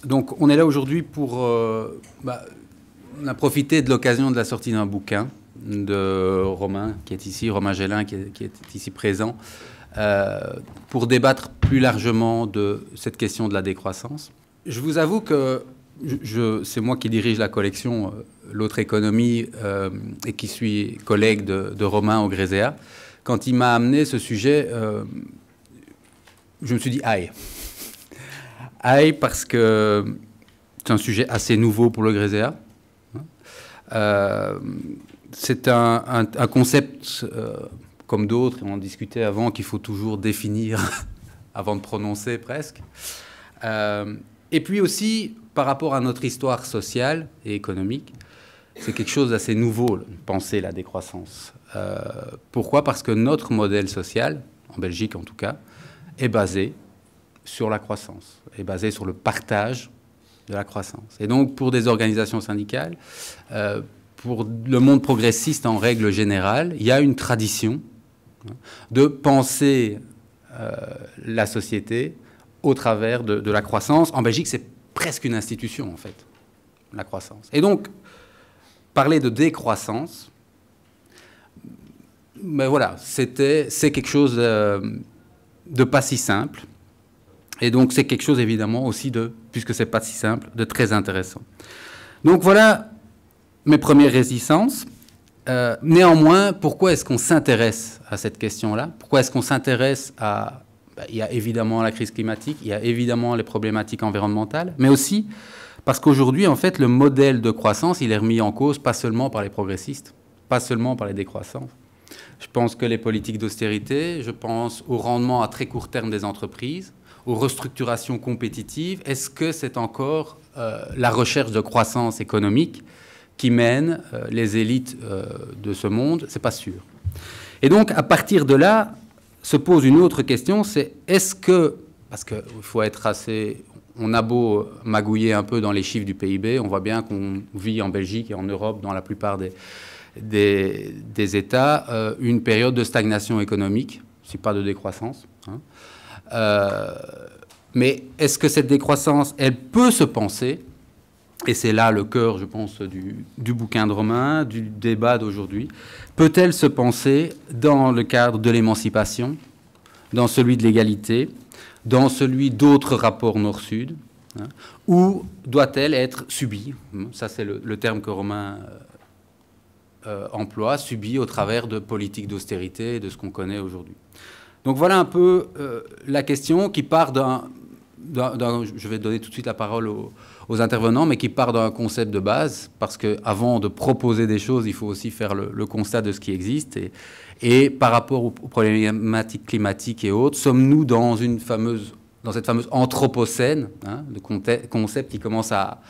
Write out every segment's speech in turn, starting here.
Donc, on est là aujourd'hui pour... on a profité de l'occasion de la sortie d'un bouquin de Romain, qui est ici, Romain Gélin, qui est ici présent, pour débattre plus largement de cette question de la décroissance. Je vous avoue que c'est moi qui dirige la collection L'autre économie et qui suis collègue de Romain au Gréséa. Quand il m'a amené ce sujet, je me suis dit aïe. Aïe parce que c'est un sujet assez nouveau pour le Gréséa. C'est un concept, comme d'autres, on en discutait avant, qu'il faut toujours définir avant de prononcer presque. Et puis aussi, par rapport à notre histoire sociale et économique, c'est quelque chose d'assez nouveau, penser la décroissance. Pourquoi? Parce que notre modèle social, en Belgique en tout cas, est basé sur la croissance, est basé sur le partage de la croissance. Et donc, pour des organisations syndicales, pour le monde progressiste en règle générale, il y a une tradition de penser la société au travers de la croissance. En Belgique, c'est presque une institution, en fait, la croissance. Et donc, parler de décroissance, ben voilà, c'est quelque chose de pas si simple. Et donc, c'est quelque chose, évidemment, aussi puisque c'est pas si simple, de très intéressant. Donc, voilà mes premières réticences. Néanmoins, pourquoi est-ce qu'on s'intéresse à cette question-là? Pourquoi est-ce qu'on s'intéresse à... il y a évidemment la crise climatique, il y a évidemment les problématiques environnementales, mais aussi parce qu'aujourd'hui, en fait, le modèle de croissance, il est remis en cause pas seulement par les progressistes, pas seulement par les décroissants. Je pense que les politiques d'austérité, je pense au rendement à très court terme des entreprises, aux restructurations compétitives. Est-ce que c'est encore la recherche de croissance économique qui mène les élites de ce monde? C'est pas sûr. Et donc, à partir de là, se pose une autre question, c'est est-ce que, parce qu'il faut être assez... On a beau magouiller un peu dans les chiffres du PIB, on voit bien qu'on vit en Belgique et en Europe, dans la plupart des États, une période de stagnation économique, si pas de décroissance. Hein. Mais est-ce que cette décroissance, elle peut se penser, et c'est là le cœur, je pense, du bouquin de Romain, du débat d'aujourd'hui, peut-elle se penser dans le cadre de l'émancipation, dans celui de l'égalité, dans celui d'autres rapports nord-sud, hein, ou doit-elle être subie? Ça, c'est le terme que Romain emploie, subie au travers de politiques d'austérité et de ce qu'on connaît aujourd'hui. Donc voilà un peu la question qui part je vais donner tout de suite la parole aux intervenants, mais qui part d'un concept de base, parce qu'avant de proposer des choses, il faut aussi faire le constat de ce qui existe. Et par rapport aux problématiques climatiques et autres, sommes-nous dans cette fameuse anthropocène, hein, de concept qui commence à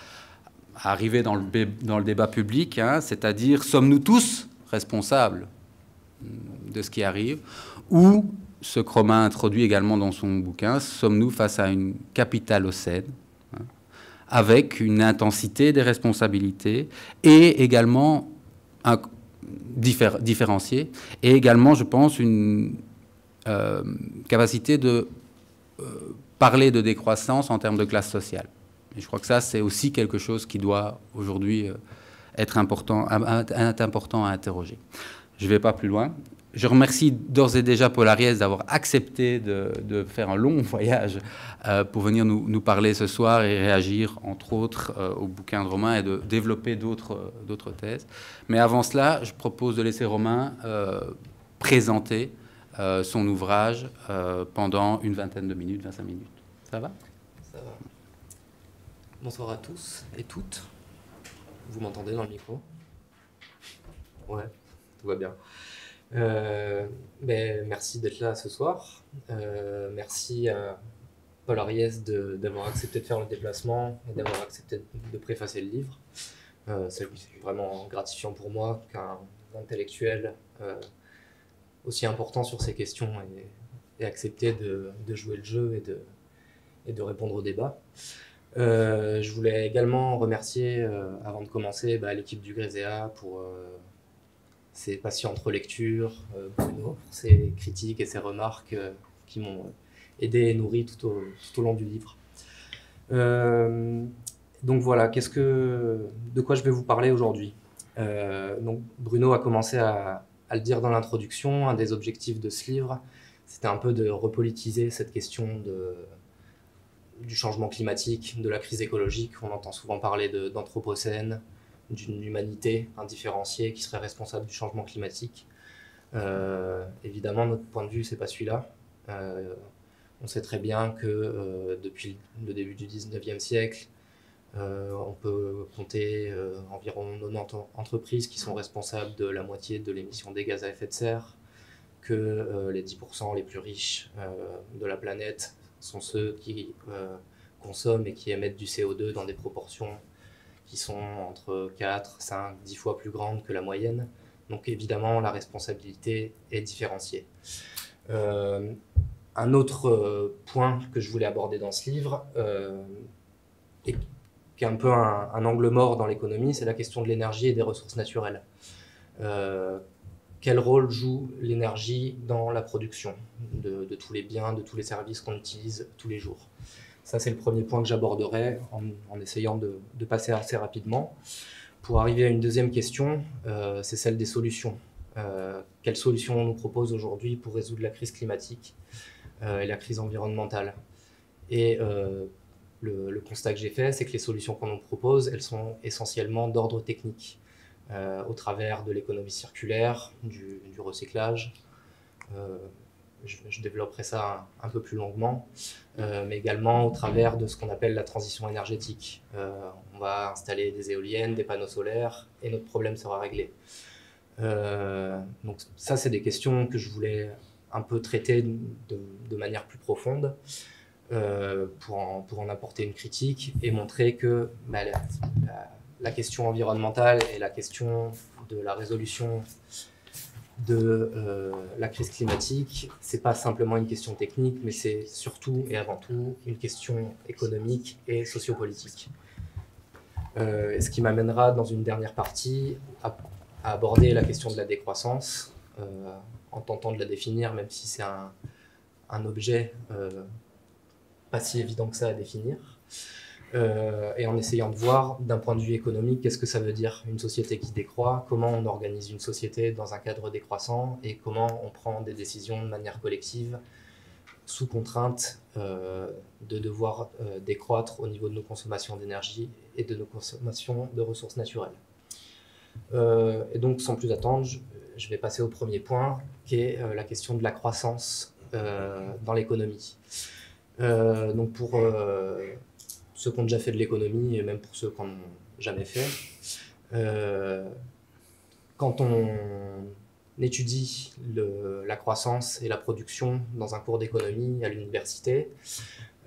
arriver dans le débat public, hein, c'est-à-dire sommes-nous tous responsables de ce qui arrive, ou ce que Romain introduit également dans son bouquin, sommes-nous face à une capitalocène, hein, avec une intensité des responsabilités et également différenciée, et également, je pense, une capacité de parler de décroissance en termes de classe sociale. Et je crois que ça, c'est aussi quelque chose qui doit aujourd'hui être important à interroger. Je ne vais pas plus loin. Je remercie d'ores et déjà Paul Ariès d'avoir accepté de faire un long voyage pour venir nous parler ce soir et réagir, entre autres, au bouquin de Romain et de développer d'autres thèses. Mais avant cela, je propose de laisser Romain présenter son ouvrage pendant une vingtaine de minutes, 25 minutes. Ça va? Ça va. Bonsoir à tous et toutes. Vous m'entendez dans le micro? Ouais, tout va bien. Merci d'être là ce soir. Merci à Paul Ariès d'avoir accepté de faire le déplacement et d'avoir accepté de préfacer le livre. C'est vraiment gratifiant pour moi qu'un intellectuel aussi important sur ces questions ait accepté de jouer le jeu et de répondre au débat. Je voulais également remercier, avant de commencer, l'équipe du Gréséa pour ses patientes relectures, Bruno pour ses critiques et ses remarques qui m'ont aidé et nourri tout au long du livre. Donc voilà, de quoi je vais vous parler aujourd'hui. Donc Bruno a commencé à le dire dans l'introduction, un des objectifs de ce livre, c'était un peu de repolitiser cette question du changement climatique, de la crise écologique. On entend souvent parler d'anthropocène, d'une humanité indifférenciée qui serait responsable du changement climatique. Évidemment, notre point de vue, c'est pas celui-là. On sait très bien que depuis le début du 19e siècle, on peut compter environ 90 entreprises qui sont responsables de la moitié de l'émission des gaz à effet de serre, que les 10% les plus riches de la planète sont ceux qui consomment et qui émettent du CO2 dans des proportions qui sont entre 4, 5, 10 fois plus grandes que la moyenne. Donc évidemment, la responsabilité est différenciée. Un autre point que je voulais aborder dans ce livre, et qui est un peu un angle mort dans l'économie, c'est la question de l'énergie et des ressources naturelles. Quel rôle joue l'énergie dans la production de tous les biens, de tous les services qu'on utilise tous les jours? Ça, c'est le premier point que j'aborderai en essayant de passer assez rapidement. Pour arriver à une deuxième question, c'est celle des solutions. Quelles solutions on nous propose aujourd'hui pour résoudre la crise climatique et la crise environnementale? Et le constat que j'ai fait, c'est que les solutions qu'on nous propose, elles sont essentiellement d'ordre technique, au travers de l'économie circulaire, du recyclage. Je développerai ça un peu plus longuement, mais également au travers de ce qu'on appelle la transition énergétique. On va installer des éoliennes, des panneaux solaires, et notre problème sera réglé. Donc ça, c'est des questions que je voulais un peu traiter de manière plus profonde, pour en apporter une critique et montrer que la question environnementale et la question de la résolution de la crise climatique, c'est pas simplement une question technique, mais c'est surtout et avant tout une question économique et sociopolitique. Ce qui m'amènera dans une dernière partie à aborder la question de la décroissance, en tentant de la définir, même si c'est un objet pas si évident que ça à définir, et en essayant de voir d'un point de vue économique qu'est-ce que ça veut dire une société qui décroît, comment on organise une société dans un cadre décroissant et comment on prend des décisions de manière collective sous contrainte de devoir décroître au niveau de nos consommations d'énergie et de nos consommations de ressources naturelles. Et donc sans plus attendre, je vais passer au premier point qui est la question de la croissance dans l'économie. Donc pour ceux qui ont déjà fait de l'économie et même pour ceux qui n'en ont jamais fait, quand on étudie la croissance et la production dans un cours d'économie à l'université,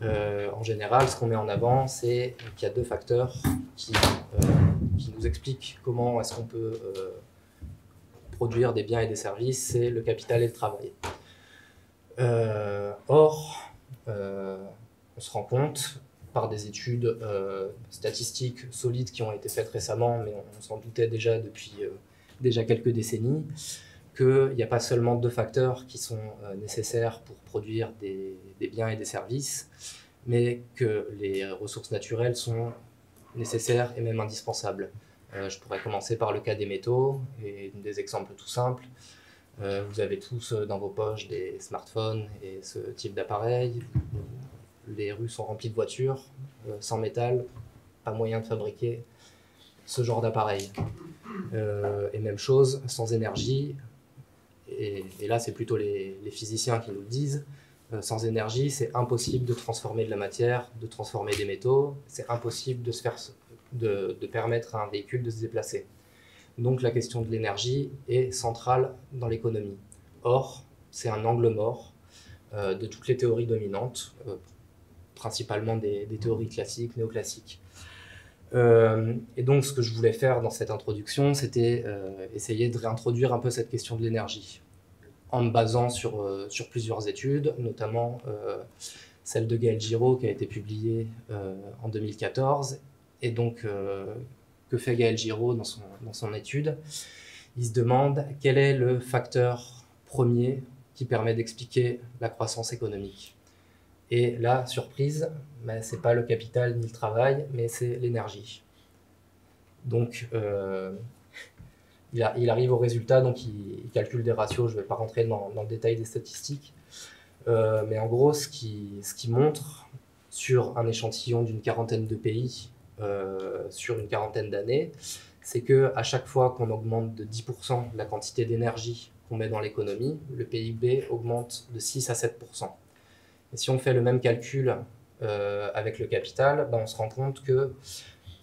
en général, ce qu'on met en avant, c'est qu'il y a deux facteurs qui nous expliquent comment est-ce qu'on peut produire des biens et des services, c'est le capital et le travail. Or, on se rend compte par des études statistiques solides qui ont été faites récemment, mais on s'en doutait déjà depuis déjà quelques décennies, qu'il n'y a pas seulement deux facteurs qui sont nécessaires pour produire des biens et des services, mais que les ressources naturelles sont nécessaires et même indispensables. Je pourrais commencer par le cas des métaux, et des exemples tout simples. Vous avez tous dans vos poches des smartphones et ce type d'appareil. Les rues sont remplies de voitures. Sans métal, pas moyen de fabriquer ce genre d'appareil. Et même chose, sans énergie, et là c'est plutôt les physiciens qui nous le disent, sans énergie c'est impossible de transformer de la matière, de transformer des métaux, c'est impossible de permettre à un véhicule de se déplacer. Donc la question de l'énergie est centrale dans l'économie. Or, c'est un angle mort de toutes les théories dominantes, principalement des théories classiques, néoclassiques. Et donc ce que je voulais faire dans cette introduction, c'était essayer de réintroduire un peu cette question de l'énergie, en me basant sur plusieurs études, notamment celle de Gaël Giraud qui a été publiée en 2014. Et donc, que fait Gaël Giraud dans son étude? Il se demande quel est le facteur premier qui permet d'expliquer la croissance économique. Et là, surprise, ben, ce n'est pas le capital ni le travail, mais c'est l'énergie. Donc, il arrive au résultat, donc il calcule des ratios, je ne vais pas rentrer dans le détail des statistiques, mais en gros, ce qui montre sur un échantillon d'une quarantaine de pays, sur une quarantaine d'années, c'est qu'à chaque fois qu'on augmente de 10% la quantité d'énergie qu'on met dans l'économie, le PIB augmente de 6 à 7%. Et si on fait le même calcul avec le capital, ben on se rend compte que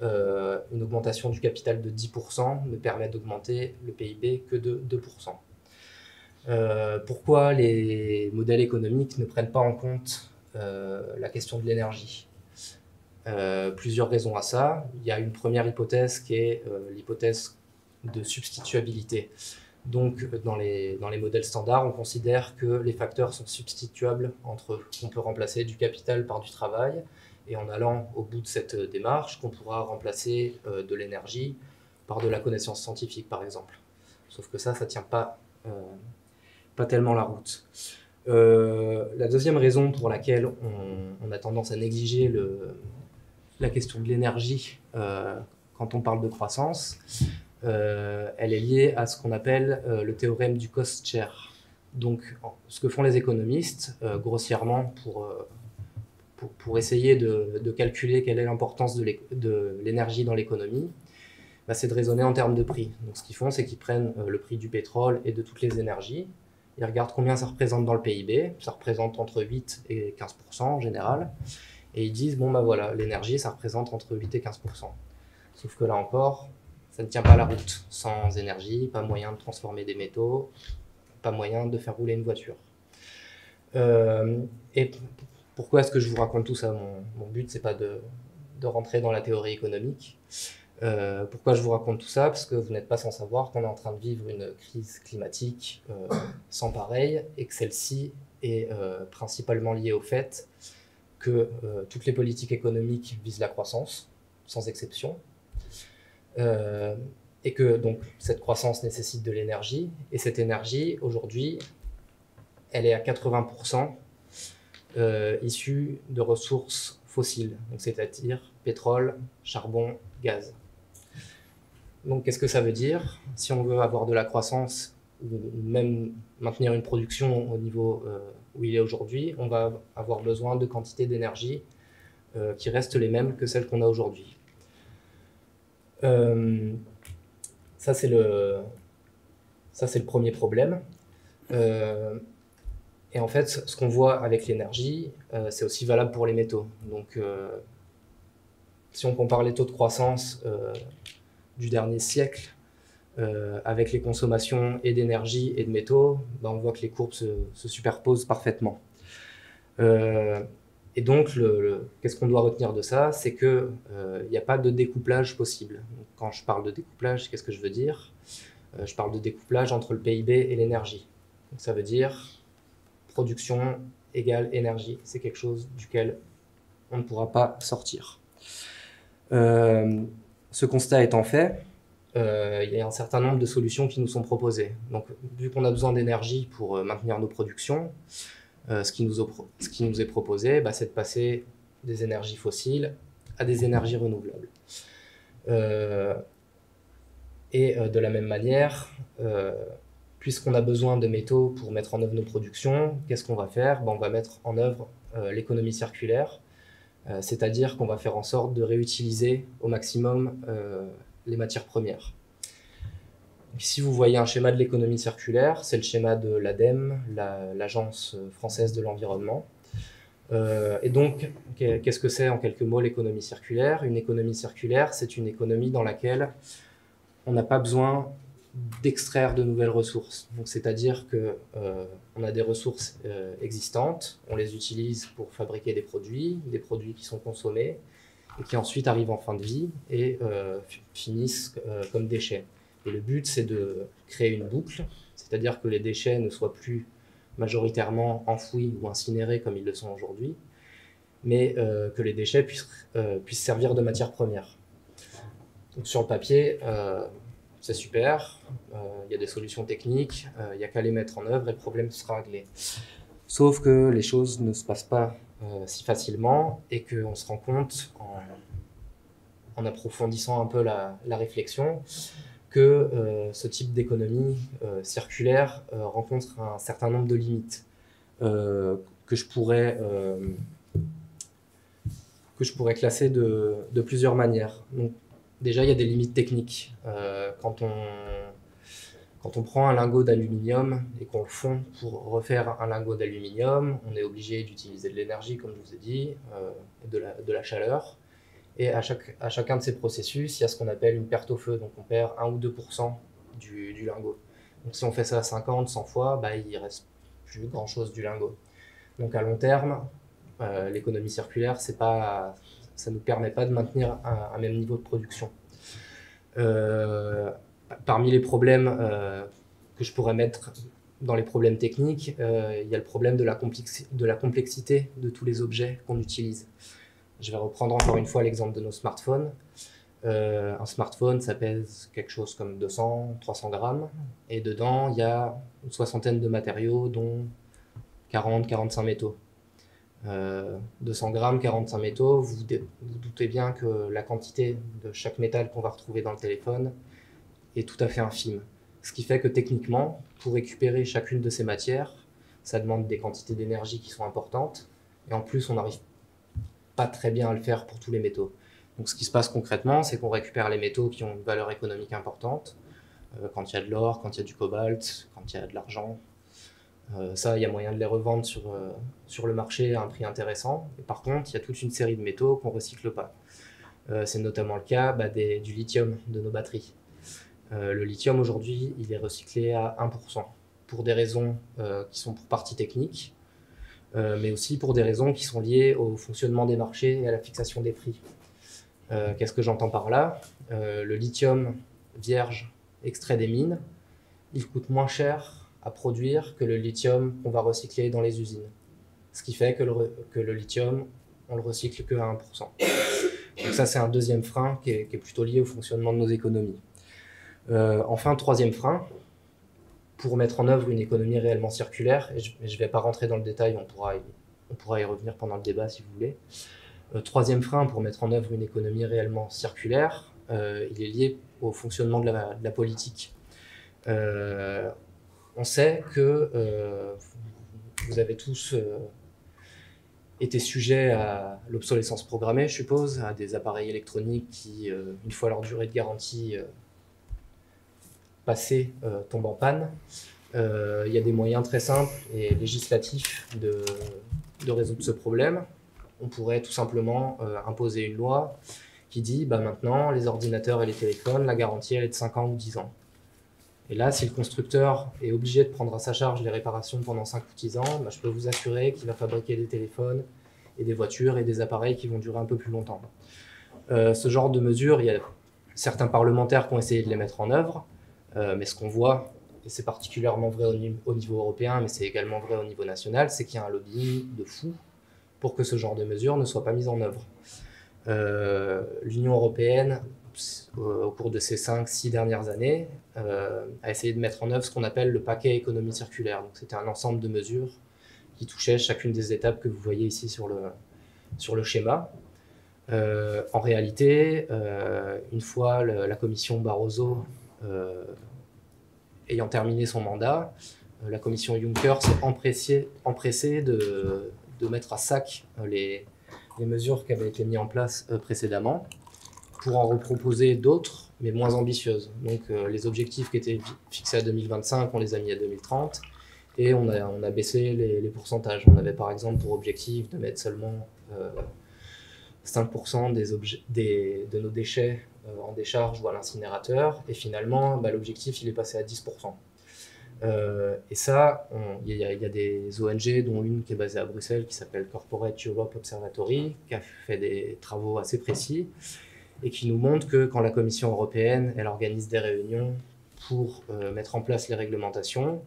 une augmentation du capital de 10% ne permet d'augmenter le PIB que de 2%. Pourquoi les modèles économiques ne prennent pas en compte la question de l'énergie? Plusieurs raisons à ça. Il y a une première hypothèse qui est l'hypothèse de substituabilité. Donc, dans les modèles standards, on considère que les facteurs sont substituables entre eux. On peut remplacer du capital par du travail, et en allant au bout de cette démarche, qu'on pourra remplacer de l'énergie par de la connaissance scientifique, par exemple. Sauf que ça ne tient pas tellement la route. La deuxième raison pour laquelle on a tendance à négliger la question de l'énergie quand on parle de croissance, elle est liée à ce qu'on appelle le théorème du cost share. Donc, ce que font les économistes, grossièrement, pour essayer de calculer quelle est l'importance de l'énergie dans l'économie, bah, c'est de raisonner en termes de prix. Donc, ce qu'ils font, c'est qu'ils prennent le prix du pétrole et de toutes les énergies, ils regardent combien ça représente dans le PIB, ça représente entre 8 et 15% en général, et ils disent, bon bah voilà, l'énergie, ça représente entre 8 et 15%. Sauf que là encore, ça ne tient pas la route. Sans énergie, pas moyen de transformer des métaux, pas moyen de faire rouler une voiture. Et pourquoi est-ce que je vous raconte tout ça? Mon but, c'est pas de rentrer dans la théorie économique. Pourquoi je vous raconte tout ça? Parce que vous n'êtes pas sans savoir qu'on est en train de vivre une crise climatique sans pareil, et que celle-ci est principalement liée au fait que toutes les politiques économiques visent la croissance, sans exception, et que donc cette croissance nécessite de l'énergie, et cette énergie, aujourd'hui, elle est à 80% issue de ressources fossiles, c'est-à-dire pétrole, charbon, gaz. Donc qu'est-ce que ça veut dire? Si on veut avoir de la croissance, ou même maintenir une production au niveau où il est aujourd'hui, on va avoir besoin de quantités d'énergie qui restent les mêmes que celles qu'on a aujourd'hui. Ça, c'est le premier problème. Et en fait, ce qu'on voit avec l'énergie, c'est aussi valable pour les métaux. Donc, si on compare les taux de croissance du dernier siècle avec les consommations et d'énergie et de métaux, ben on voit que les courbes se superposent parfaitement. Et donc, qu'est-ce qu'on doit retenir de ça? C'est qu'il n'y a pas de découplage possible. Donc, quand je parle de découplage, qu'est-ce que je veux dire? Je parle de découplage entre le PIB et l'énergie. Donc, ça veut dire production égale énergie. C'est quelque chose duquel on ne pourra pas sortir. Ce constat étant fait, il y a un certain nombre de solutions qui nous sont proposées. Donc, vu qu'on a besoin d'énergie pour maintenir nos productions, ce qui nous est proposé, bah, c'est de passer des énergies fossiles à des énergies renouvelables. Et de la même manière, puisqu'on a besoin de métaux pour mettre en œuvre nos productions, qu'est-ce qu'on va faire? Ben, on va mettre en œuvre l'économie circulaire, c'est-à-dire qu'on va faire en sorte de réutiliser au maximum les matières premières. Ici, vous voyez un schéma de l'économie circulaire, c'est le schéma de l'ADEME, l'Agence française de l'environnement. Et donc, qu'est-ce que c'est en quelques mots l'économie circulaire? Une économie circulaire, c'est une économie dans laquelle on n'a pas besoin d'extraire de nouvelles ressources. Donc, c'est-à-dire qu'on a des ressources existantes, on les utilise pour fabriquer des produits qui sont consommés et qui ensuite arrivent en fin de vie et finissent comme déchets. Et le but, c'est de créer une boucle, c'est-à-dire que les déchets ne soient plus majoritairement enfouis ou incinérés comme ils le sont aujourd'hui, mais que les déchets puissent servir de matière première. Donc, sur le papier, c'est super, y a des solutions techniques, il n'y a qu'à les mettre en œuvre et le problème sera réglé. Sauf que les choses ne se passent pas si facilement, et qu'on se rend compte en approfondissant un peu la réflexion que ce type d'économie circulaire rencontre un certain nombre de limites que je pourrais classer de plusieurs manières. Donc, déjà, il y a des limites techniques. Quand on prend un lingot d'aluminium et qu'on le fond pour refaire un lingot d'aluminium, on est obligé d'utiliser de l'énergie, comme je vous ai dit, de la chaleur. Et à chacun de ces processus, il y a ce qu'on appelle une perte au feu. Donc on perd 1 ou 2% du lingot. Donc si on fait ça 50, 100 fois, bah, il ne reste plus grand-chose du lingot. Donc à long terme, l'économie circulaire, ça ne nous permet pas de maintenir un même niveau de production. Parmi les problèmes que je pourrais mettre dans les problèmes techniques, il y a le problème de la complexité de tous les objets qu'on utilise. Je vais reprendre encore une fois l'exemple de nos smartphones. Un smartphone, ça pèse quelque chose comme 200, 300 grammes. Et dedans, il y a une soixantaine de matériaux, dont 40, 45 métaux. 200 grammes, 45 métaux, vous doutez bien que la quantité de chaque métal qu'on va retrouver dans le téléphone est tout à fait infime. Ce qui fait que techniquement, pour récupérer chacune de ces matières, ça demande des quantités d'énergie qui sont importantes. Et en plus, on n'arrive pas très bien à le faire pour tous les métaux. Donc ce qui se passe concrètement, c'est qu'on récupère les métaux qui ont une valeur économique importante. Quand il y a de l'or, quand il y a du cobalt, quand il y a de l'argent. Ça, il y a moyen de les revendre sur le marché à un prix intéressant. Et par contre, il y a toute une série de métaux qu'on ne recycle pas. C'est notamment le cas du lithium de nos batteries. Le lithium, aujourd'hui, il est recyclé à 1%, pour des raisons qui sont pour partie techniques, mais aussi pour des raisons qui sont liées au fonctionnement des marchés et à la fixation des prix. Qu'est-ce que j'entends par là? Le lithium vierge extrait des mines, il coûte moins cher à produire que le lithium qu'on va recycler dans les usines. Ce qui fait que le lithium, on le recycle que à 1%. Donc ça, c'est un deuxième frein qui est plutôt lié au fonctionnement de nos économies. Enfin, troisième frein, pour mettre en œuvre une économie réellement circulaire, et je ne vais pas rentrer dans le détail, on pourra y revenir pendant le débat si vous voulez. Troisième frein, pour mettre en œuvre une économie réellement circulaire, il est lié au fonctionnement de la politique. On sait que vous avez tous été sujets à l'obsolescence programmée, je suppose, à des appareils électroniques qui, une fois leur durée de garantie passée, tombent en panne. Il y a des moyens très simples et législatifs de résoudre ce problème. On pourrait tout simplement imposer une loi qui dit maintenant, les ordinateurs et les téléphones, la garantie elle est de 5 ans ou 10 ans. Et là, si le constructeur est obligé de prendre à sa charge les réparations pendant 5 ou 10 ans, je peux vous assurer qu'il va fabriquer des téléphones et des voitures et des appareils qui vont durer un peu plus longtemps. Ce genre de mesures, il y a certains parlementaires qui ont essayé de les mettre en œuvre, mais ce qu'on voit, et c'est particulièrement vrai au niveau européen, mais c'est également vrai au niveau national, c'est qu'il y a un lobbying de fou pour que ce genre de mesures ne soit pas mise en œuvre. L'Union européenne, au cours de ces 5-6 dernières années, a essayé de mettre en œuvre ce qu'on appelle le paquet économie circulaire. Donc, c'était un ensemble de mesures qui touchaient chacune des étapes que vous voyez ici sur le schéma. En réalité, une fois la commission Barroso ayant terminé son mandat, la commission Juncker s'est empressée de mettre à sac les mesures qui avaient été mises en place précédemment pour en reproposer d'autres, mais moins ambitieuses. Donc les objectifs qui étaient fixés à 2025, on les a mis à 2030, et on a baissé les pourcentages. On avait par exemple pour objectif de mettre seulement 5% de nos déchets en décharge ou à l'incinérateur, et finalement l'objectif il est passé à 10%. Et ça, il y a des ONG, dont une qui est basée à Bruxelles, qui s'appelle Corporate Europe Observatory, qui a fait des travaux assez précis, et qui nous montre que quand la Commission européenne elle organise des réunions pour mettre en place les réglementations,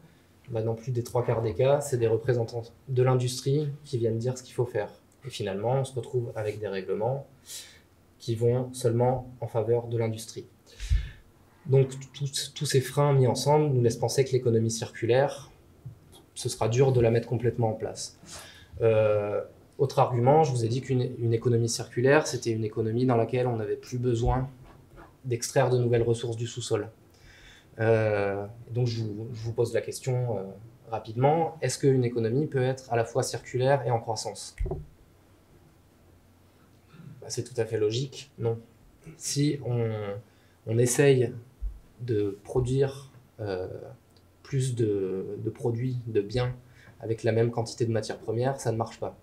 dans plus des 3/4 des cas, c'est des représentants de l'industrie qui viennent dire ce qu'il faut faire. Et finalement, on se retrouve avec des règlements qui vont seulement en faveur de l'industrie. Donc tous ces freins mis ensemble nous laissent penser que l'économie circulaire, ce sera dur de la mettre complètement en place. Autre argument, je vous ai dit qu'une économie circulaire, c'était une économie dans laquelle on n'avait plus besoin d'extraire de nouvelles ressources du sous-sol. Donc je vous pose la question rapidement, est-ce qu'une économie peut être à la fois circulaire et en croissance? C'est tout à fait logique, non. Si on essaye de produire plus de produits, de biens, avec la même quantité de matières premières, ça ne marche pas.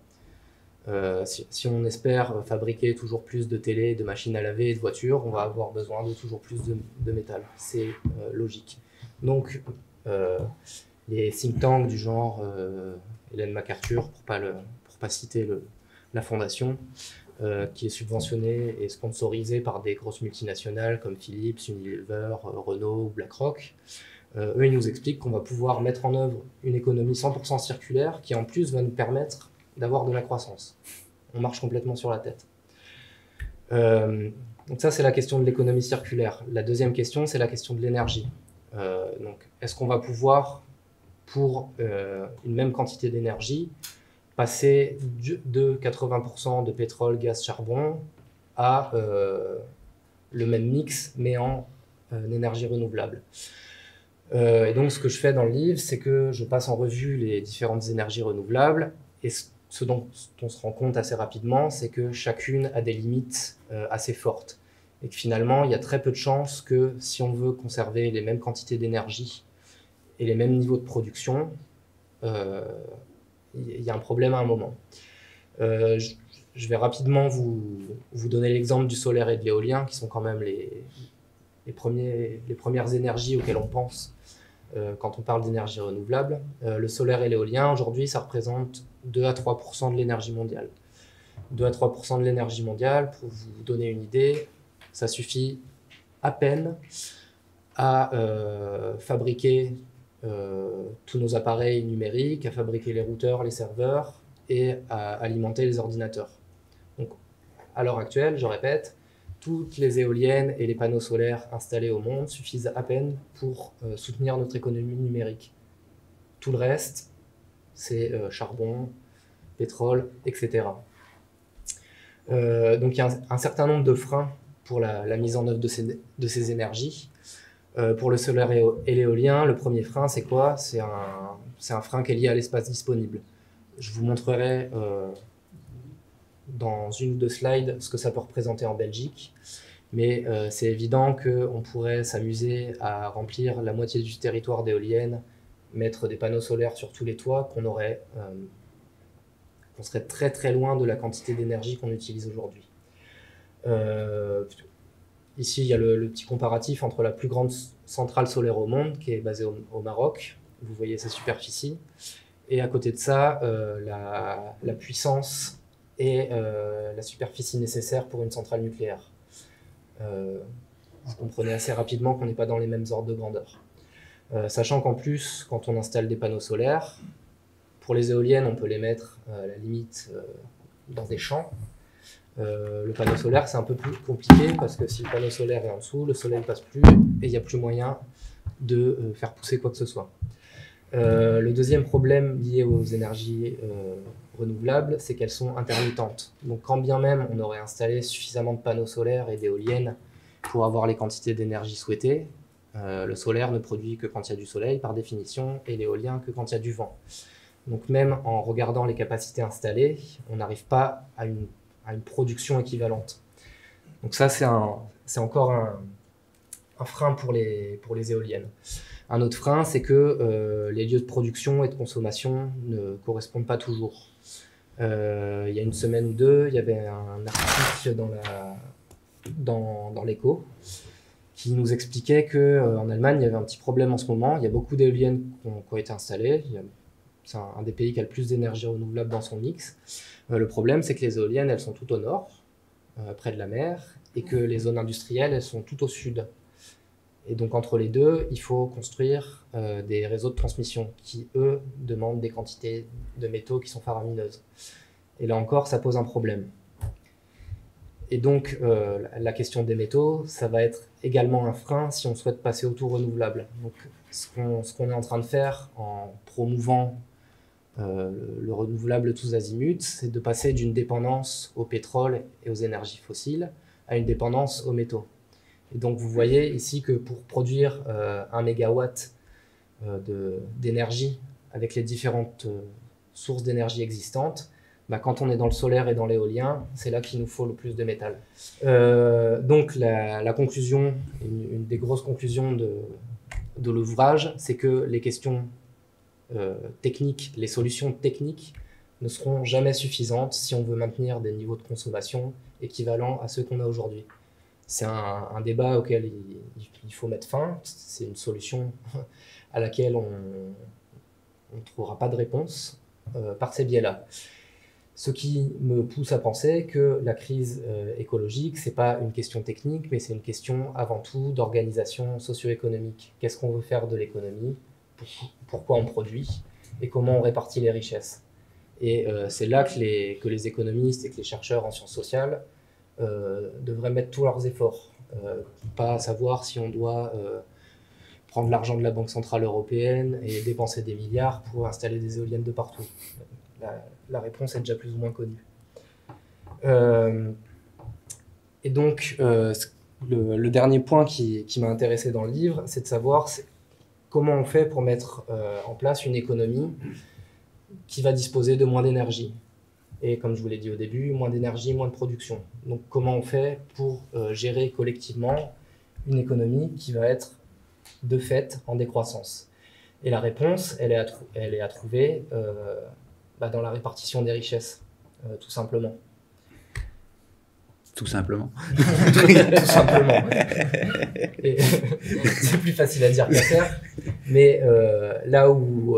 Si on espère fabriquer toujours plus de télé, de machines à laver et de voitures, on va avoir besoin de toujours plus de métal. C'est logique. Donc, les think tanks du genre Ellen MacArthur, pour pas citer la fondation, qui est subventionnée et sponsorisée par des grosses multinationales comme Philips, Unilever, Renault ou BlackRock, eux, ils nous expliquent qu'on va pouvoir mettre en œuvre une économie 100% circulaire qui, en plus, va nous permettre d'avoir de la croissance. On marche complètement sur la tête. Donc ça, c'est la question de l'économie circulaire. La deuxième question, c'est la question de l'énergie. Donc, est-ce qu'on va pouvoir, pour une même quantité d'énergie, passer de 80% de pétrole, gaz, charbon à le même mix, mais en énergie renouvelable. Et donc, ce que je fais dans le livre, c'est que je passe en revue les différentes énergies renouvelables, et ce dont on se rend compte assez rapidement, c'est que chacune a des limites assez fortes. Et que finalement, il y a très peu de chances que si on veut conserver les mêmes quantités d'énergie et les mêmes niveaux de production, il y a un problème à un moment. Je vais rapidement vous donner l'exemple du solaire et de l'éolien, qui sont quand même les premières énergies auxquelles on pense quand on parle d'énergie renouvelable. Le solaire et l'éolien, aujourd'hui, ça représente 2 à 3% de l'énergie mondiale. 2 à 3% de l'énergie mondiale, pour vous donner une idée, ça suffit à peine à fabriquer tous nos appareils numériques, à fabriquer les routeurs, les serveurs et à alimenter les ordinateurs. Donc, à l'heure actuelle, je répète, toutes les éoliennes et les panneaux solaires installés au monde suffisent à peine pour soutenir notre économie numérique. Tout le reste, c'est charbon, pétrole, etc. Donc il y a un certain nombre de freins pour la mise en œuvre de ces énergies. Pour le solaire et l'éolien, le premier frein, c'est quoi? C'est un frein qui est lié à l'espace disponible. Je vous montrerai dans une ou deux slides ce que ça peut représenter en Belgique, mais c'est évident qu'on pourrait s'amuser à remplir la moitié du territoire d'éoliennes, mettre des panneaux solaires sur tous les toits, qu'on serait très très loin de la quantité d'énergie qu'on utilise aujourd'hui. Ici, il y a le petit comparatif entre la plus grande centrale solaire au monde, qui est basée au Maroc. Vous voyez sa superficie. Et à côté de ça, la puissance et la superficie nécessaire pour une centrale nucléaire. Vous comprenez assez rapidement qu'on n'est pas dans les mêmes ordres de grandeur. Sachant qu'en plus, quand on installe des panneaux solaires, pour les éoliennes, on peut les mettre à la limite dans des champs. Le panneau solaire, c'est un peu plus compliqué parce que si le panneau solaire est en dessous, le soleil ne passe plus et il n'y a plus moyen de faire pousser quoi que ce soit. Le deuxième problème lié aux énergies renouvelables, c'est qu'elles sont intermittentes. Donc quand bien même on aurait installé suffisamment de panneaux solaires et d'éoliennes pour avoir les quantités d'énergie souhaitées, le solaire ne produit que quand il y a du soleil par définition et l'éolien que quand il y a du vent. Donc même en regardant les capacités installées, on n'arrive pas à une production équivalente. Donc ça, c'est encore un frein pour les éoliennes. Un autre frein, c'est que les lieux de production et de consommation ne correspondent pas toujours. Il y a une semaine ou deux, il y avait un article dans l'Echo qui nous expliquait qu'en Allemagne, il y avait un petit problème en ce moment. Il y a beaucoup d'éoliennes qui ont été installées. C'est un des pays qui a le plus d'énergie renouvelable dans son mix. Le problème, c'est que les éoliennes, elles sont tout au nord, près de la mer, et que les zones industrielles, elles sont tout au sud. Et donc, entre les deux, il faut construire des réseaux de transmission qui, eux, demandent des quantités de métaux qui sont faramineuses. Et là encore, ça pose un problème. Et donc, la question des métaux, ça va être également un frein si on souhaite passer au tout renouvelable. Donc, ce qu'on est en train de faire en promouvant le renouvelable tous azimuts, c'est de passer d'une dépendance au pétrole et aux énergies fossiles à une dépendance aux métaux. Et donc vous voyez ici que pour produire 1 mégawatt d'énergie avec les différentes sources d'énergie existantes, quand on est dans le solaire et dans l'éolien, c'est là qu'il nous faut le plus de métal. Donc la conclusion, une des grosses conclusions de l'ouvrage, c'est que les questions techniques, les solutions techniques ne seront jamais suffisantes si on veut maintenir des niveaux de consommation équivalents à ceux qu'on a aujourd'hui. C'est un débat auquel il faut mettre fin. C'est une solution à laquelle on ne trouvera pas de réponse par ces biais-là. Ce qui me pousse à penser que la crise écologique, ce n'est pas une question technique, mais c'est une question avant tout d'organisation socio-économique. Qu'est-ce qu'on veut faire de l'économie ? Pourquoi on produit et comment on répartit les richesses. Et c'est là que les économistes et que les chercheurs en sciences sociales devraient mettre tous leurs efforts. Pas savoir si on doit prendre l'argent de la Banque Centrale Européenne et dépenser des milliards pour installer des éoliennes de partout. La réponse est déjà plus ou moins connue. Et donc, le dernier point qui m'a intéressé dans le livre, c'est de savoir comment on fait pour mettre en place une économie qui va disposer de moins d'énergie. Et comme je vous l'ai dit au début, moins d'énergie, moins de production. Donc comment on fait pour gérer collectivement une économie qui va être de fait en décroissance? Et la réponse, elle est à trouver dans la répartition des richesses, tout simplement. Tout simplement. Tout simplement. C'est plus facile à dire qu'à faire. Mais là où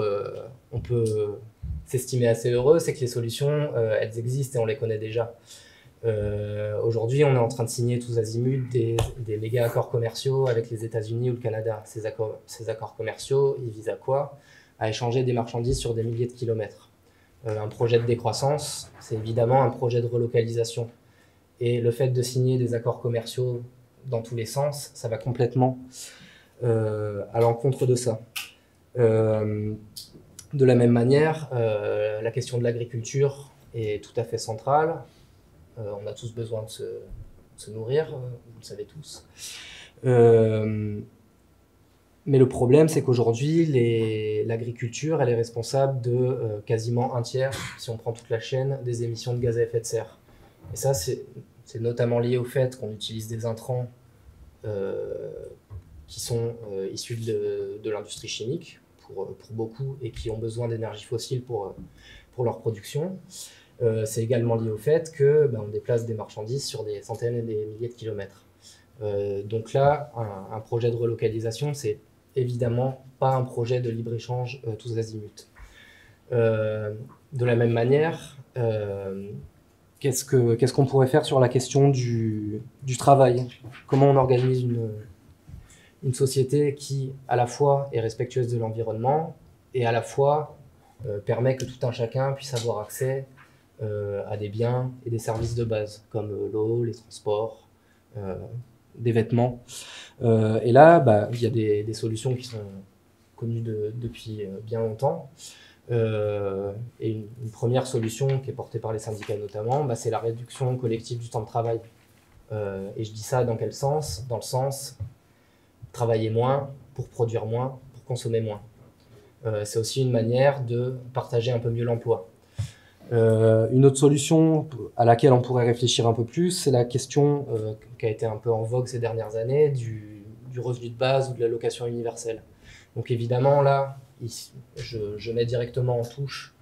on peut s'estimer assez heureux, c'est que les solutions, elles existent et on les connaît déjà. Aujourd'hui, on est en train de signer tous azimuts des méga accords commerciaux avec les États-Unis ou le Canada. Ces accords commerciaux, ils visent à quoi? À échanger des marchandises sur des milliers de kilomètres. Un projet de décroissance, c'est évidemment un projet de relocalisation. Et le fait de signer des accords commerciaux dans tous les sens, ça va complètement à l'encontre de ça. De la même manière, la question de l'agriculture est tout à fait centrale. On a tous besoin de se nourrir, vous le savez tous. Mais le problème, c'est qu'aujourd'hui, l'agriculture, elle est responsable de quasiment un tiers, si on prend toute la chaîne, des émissions de gaz à effet de serre. Et ça, c'est notamment lié au fait qu'on utilise des intrants qui sont issus de l'industrie chimique, pour beaucoup, et qui ont besoin d'énergie fossile pour leur production. C'est également lié au fait qu'on déplace des marchandises sur des centaines et des milliers de kilomètres. Donc là, un projet de relocalisation, c'est évidemment pas un projet de libre-échange tous azimuts. De la même manière, qu'est-ce qu'on pourrait faire sur la question du travail? Comment on organise une société qui, à la fois, est respectueuse de l'environnement et à la fois permet que tout un chacun puisse avoir accès à des biens et des services de base, comme l'eau, les transports, des vêtements. Et là, il y a des solutions qui sont connues depuis bien longtemps. Et une première solution qui est portée par les syndicats notamment, c'est la réduction collective du temps de travail. Et je dis ça dans quel sens? Dans le sens travailler moins pour produire moins, pour consommer moins. C'est aussi une manière de partager un peu mieux l'emploi. Une autre solution à laquelle on pourrait réfléchir un peu plus, c'est la question qui a été un peu en vogue ces dernières années du revenu de base ou de l'allocation universelle. Donc évidemment là, je mets directement en touche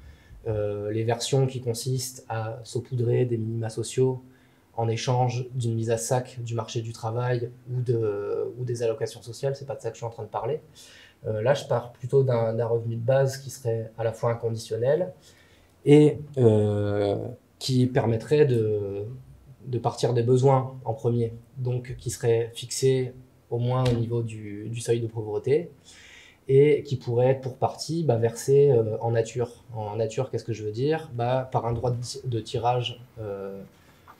les versions qui consistent à saupoudrer des minima sociaux en échange d'une mise à sac du marché du travail ou des allocations sociales. C'est pas de ça que je suis en train de parler. Là, je pars plutôt d'un revenu de base qui serait à la fois inconditionnel et qui permettrait de partir des besoins en premier, donc qui serait fixé au moins au niveau du seuil de pauvreté, et qui pourrait être pour partie versé en nature. En nature, qu'est-ce que je veux dire? Par un droit de tirage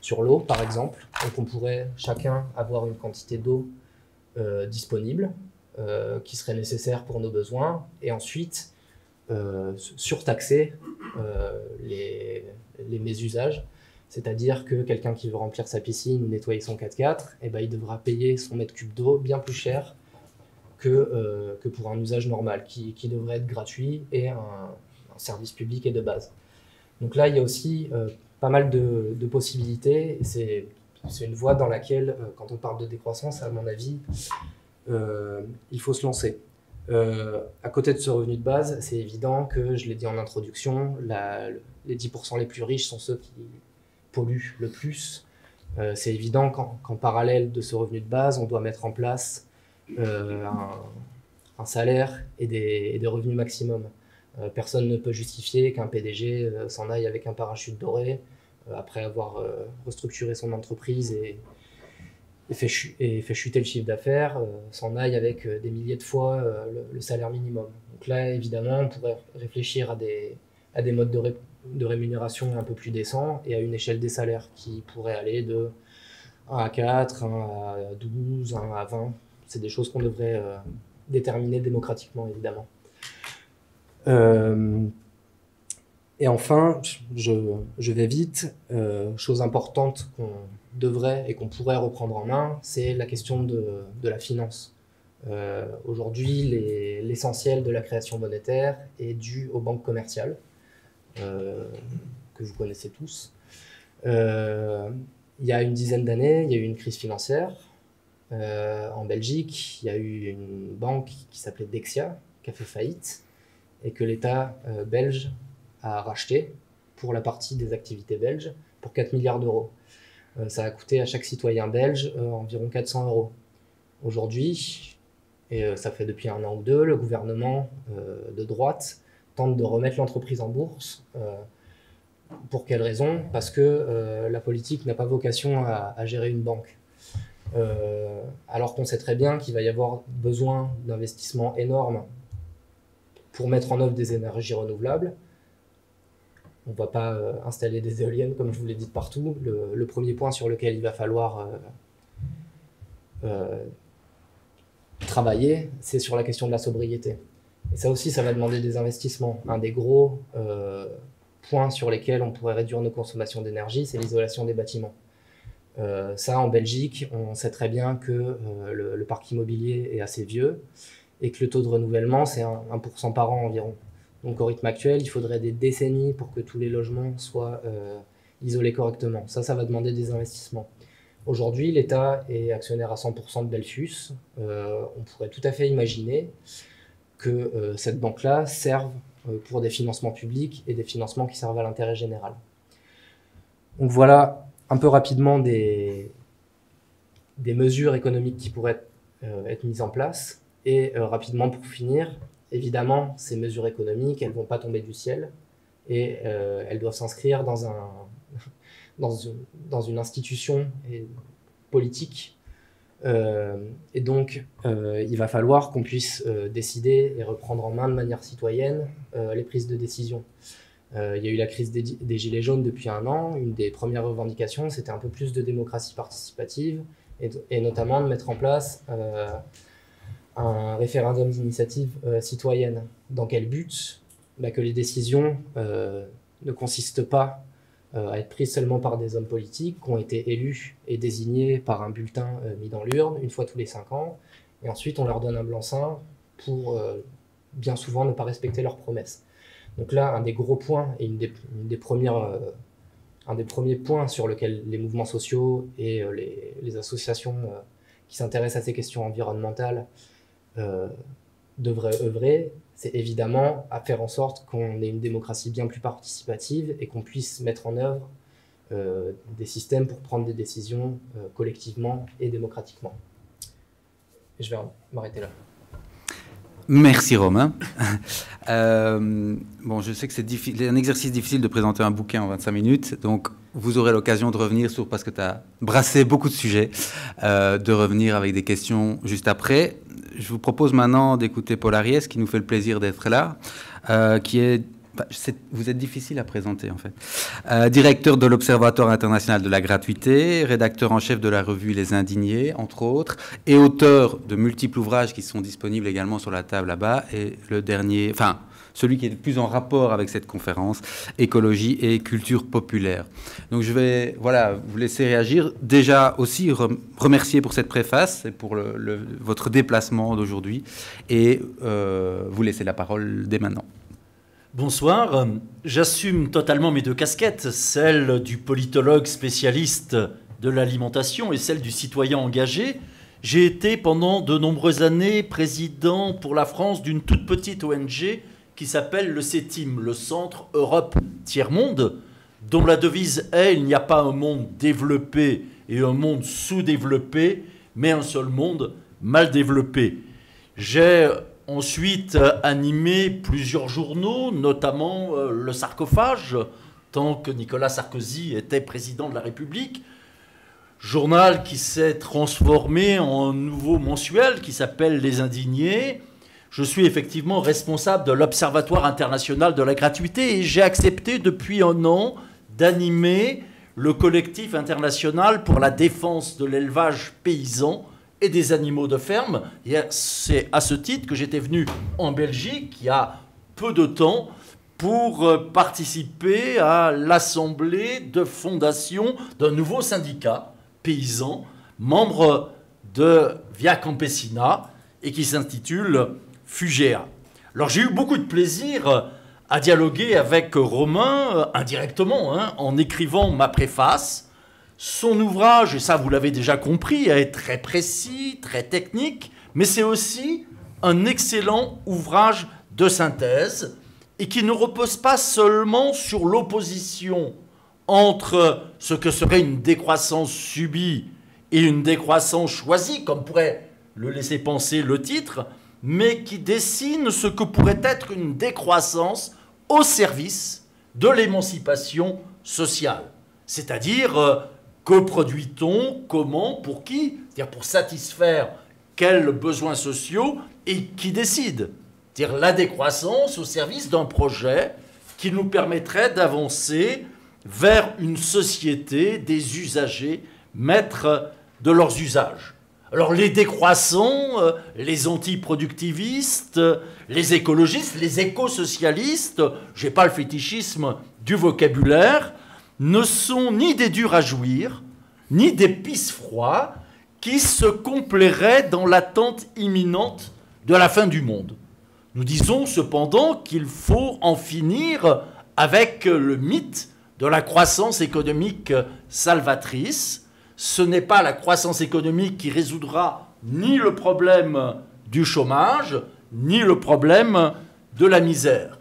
sur l'eau, par exemple. Donc on pourrait chacun avoir une quantité d'eau disponible qui serait nécessaire pour nos besoins, et ensuite surtaxer les mésusages. C'est-à-dire que quelqu'un qui veut remplir sa piscine ou nettoyer son 4x4, eh ben, il devra payer son mètre cube d'eau bien plus cher que pour un usage normal, qui devrait être gratuit et un service public et de base. Donc là, il y a aussi pas mal de possibilités. C'est une voie dans laquelle, quand on parle de décroissance, à mon avis, il faut se lancer. À côté de ce revenu de base, c'est évident que, je l'ai dit en introduction, les 10% les plus riches sont ceux qui polluent le plus. C'est évident qu'en parallèle de ce revenu de base, on doit mettre en place un salaire et des revenus maximum. Personne ne peut justifier qu'un PDG s'en aille avec un parachute doré après avoir restructuré son entreprise et fait chuter le chiffre d'affaires, s'en aille avec des milliers de fois le salaire minimum. Donc là, évidemment, on pourrait réfléchir à des modes de rémunération un peu plus décents et à une échelle des salaires qui pourrait aller de 1 à 4, 1 à 12, 1 à 20. C'est des choses qu'on devrait déterminer démocratiquement, évidemment. Et enfin, je vais vite, chose importante qu'on devrait et qu'on pourrait reprendre en main, c'est la question de la finance. Aujourd'hui, l'essentiel de la création monétaire est dû aux banques commerciales, que vous connaissez tous. Il y a une dizaine d'années, il y a eu une crise financière. En Belgique, il y a eu une banque qui s'appelait Dexia, qui a fait faillite, et que l'État belge a racheté pour la partie des activités belges pour 4 milliards d'euros. Ça a coûté à chaque citoyen belge environ 400 euros. Aujourd'hui, et ça fait depuis 1 an ou 2, le gouvernement de droite tente de remettre l'entreprise en bourse. Pour quelle raison? Parce que la politique n'a pas vocation à gérer une banque. Alors qu'on sait très bien qu'il va y avoir besoin d'investissements énormes pour mettre en œuvre des énergies renouvelables. On ne va pas installer des éoliennes, comme je vous l'ai dit, partout. Le premier point sur lequel il va falloir travailler, c'est sur la question de la sobriété. Et ça aussi, ça va demander des investissements. Un des gros points sur lesquels on pourrait réduire nos consommations d'énergie, c'est l'isolation des bâtiments. Ça, en Belgique, on sait très bien que le parc immobilier est assez vieux et que le taux de renouvellement, c'est 1% par an environ. Donc au rythme actuel, il faudrait des décennies pour que tous les logements soient isolés correctement. Ça va demander des investissements. Aujourd'hui, l'État est actionnaire à 100% de Belfius. On pourrait tout à fait imaginer que cette banque-là serve pour des financements publics et des financements qui servent à l'intérêt général. Donc voilà un peu rapidement des mesures économiques qui pourraient être mises en place. Et rapidement pour finir, évidemment, ces mesures économiques, elles ne vont pas tomber du ciel et elles doivent s'inscrire dans une institution politique. Et donc, il va falloir qu'on puisse décider et reprendre en main de manière citoyenne les prises de décision. Il y a eu la crise des Gilets jaunes depuis 1 an. Une des premières revendications, c'était un peu plus de démocratie participative et notamment de mettre en place un référendum d'initiative citoyenne. Dans quel but? Que les décisions ne consistent pas à être prises seulement par des hommes politiques qui ont été élus et désignés par un bulletin mis dans l'urne une fois tous les 5 ans, et ensuite on leur donne un blanc-seing pour bien souvent ne pas respecter leurs promesses. Donc là, un des gros points et un des premiers points sur lequel les mouvements sociaux et les associations qui s'intéressent à ces questions environnementales devraient œuvrer, c'est évidemment à faire en sorte qu'on ait une démocratie bien plus participative et qu'on puisse mettre en œuvre des systèmes pour prendre des décisions collectivement et démocratiquement. Et je vais m'arrêter là. Merci Romain. Bon, je sais que c'est un exercice difficile de présenter un bouquin en 25 minutes, donc vous aurez l'occasion de revenir sur, parce que tu as brassé beaucoup de sujets, de revenir avec des questions juste après. Je vous propose maintenant d'écouter Paul Ariès, qui nous fait le plaisir d'être là, qui est Vous êtes difficile à présenter, en fait. Directeur de l'Observatoire international de la gratuité, rédacteur en chef de la revue Les Indignés, entre autres, et auteur de multiples ouvrages qui sont disponibles également sur la table là-bas. Et le dernier, enfin, celui qui est le plus en rapport avec cette conférence, écologie et culture populaire. Donc je vais vous laisser réagir. Déjà aussi remercier pour cette préface et pour votre déplacement d'aujourd'hui. Et vous laisser la parole dès maintenant. Bonsoir. J'assume totalement mes deux casquettes, celle du politologue spécialiste de l'alimentation et celle du citoyen engagé. J'ai été pendant de nombreuses années président pour la France d'une toute petite ONG qui s'appelle le CETIM, le Centre Europe Tiers-Monde, dont la devise est « Il n'y a pas un monde développé et un monde sous-développé, mais un seul monde mal développé ». J'ai ensuite animé plusieurs journaux, notamment Le Sarcophage, tant que Nicolas Sarkozy était président de la République, journal qui s'est transformé en un nouveau mensuel qui s'appelle Les Indignés. Je suis effectivement responsable de l'Observatoire international de la gratuité et j'ai accepté depuis un an d'animer le collectif international pour la défense de l'élevage paysan et des animaux de ferme. Et c'est à ce titre que j'étais venu en Belgique il y a peu de temps pour participer à l'assemblée de fondation d'un nouveau syndicat paysan, membre de Via Campesina et qui s'intitule Fugea. Alors j'ai eu beaucoup de plaisir à dialoguer avec Romain indirectement, en écrivant ma préface. Son ouvrage, et ça vous l'avez déjà compris, est très précis, très technique, mais c'est aussi un excellent ouvrage de synthèse et qui ne repose pas seulement sur l'opposition entre ce que serait une décroissance subie et une décroissance choisie, comme pourrait le laisser penser le titre, mais qui dessine ce que pourrait être une décroissance au service de l'émancipation sociale. C'est-à-dire, que produit-on, comment, pour qui, c'est-à-dire pour satisfaire quels besoins sociaux et qui décide. C'est-à-dire la décroissance au service d'un projet qui nous permettrait d'avancer vers une société des usagers, maîtres de leurs usages. Alors les décroissants, les antiproductivistes, les écologistes, les éco-socialistes, je n'ai pas le fétichisme du vocabulaire, ne sont ni des durs à jouir, ni des pisse-froids qui se complairaient dans l'attente imminente de la fin du monde. Nous disons cependant qu'il faut en finir avec le mythe de la croissance économique salvatrice. Ce n'est pas la croissance économique qui résoudra ni le problème du chômage, ni le problème de la misère.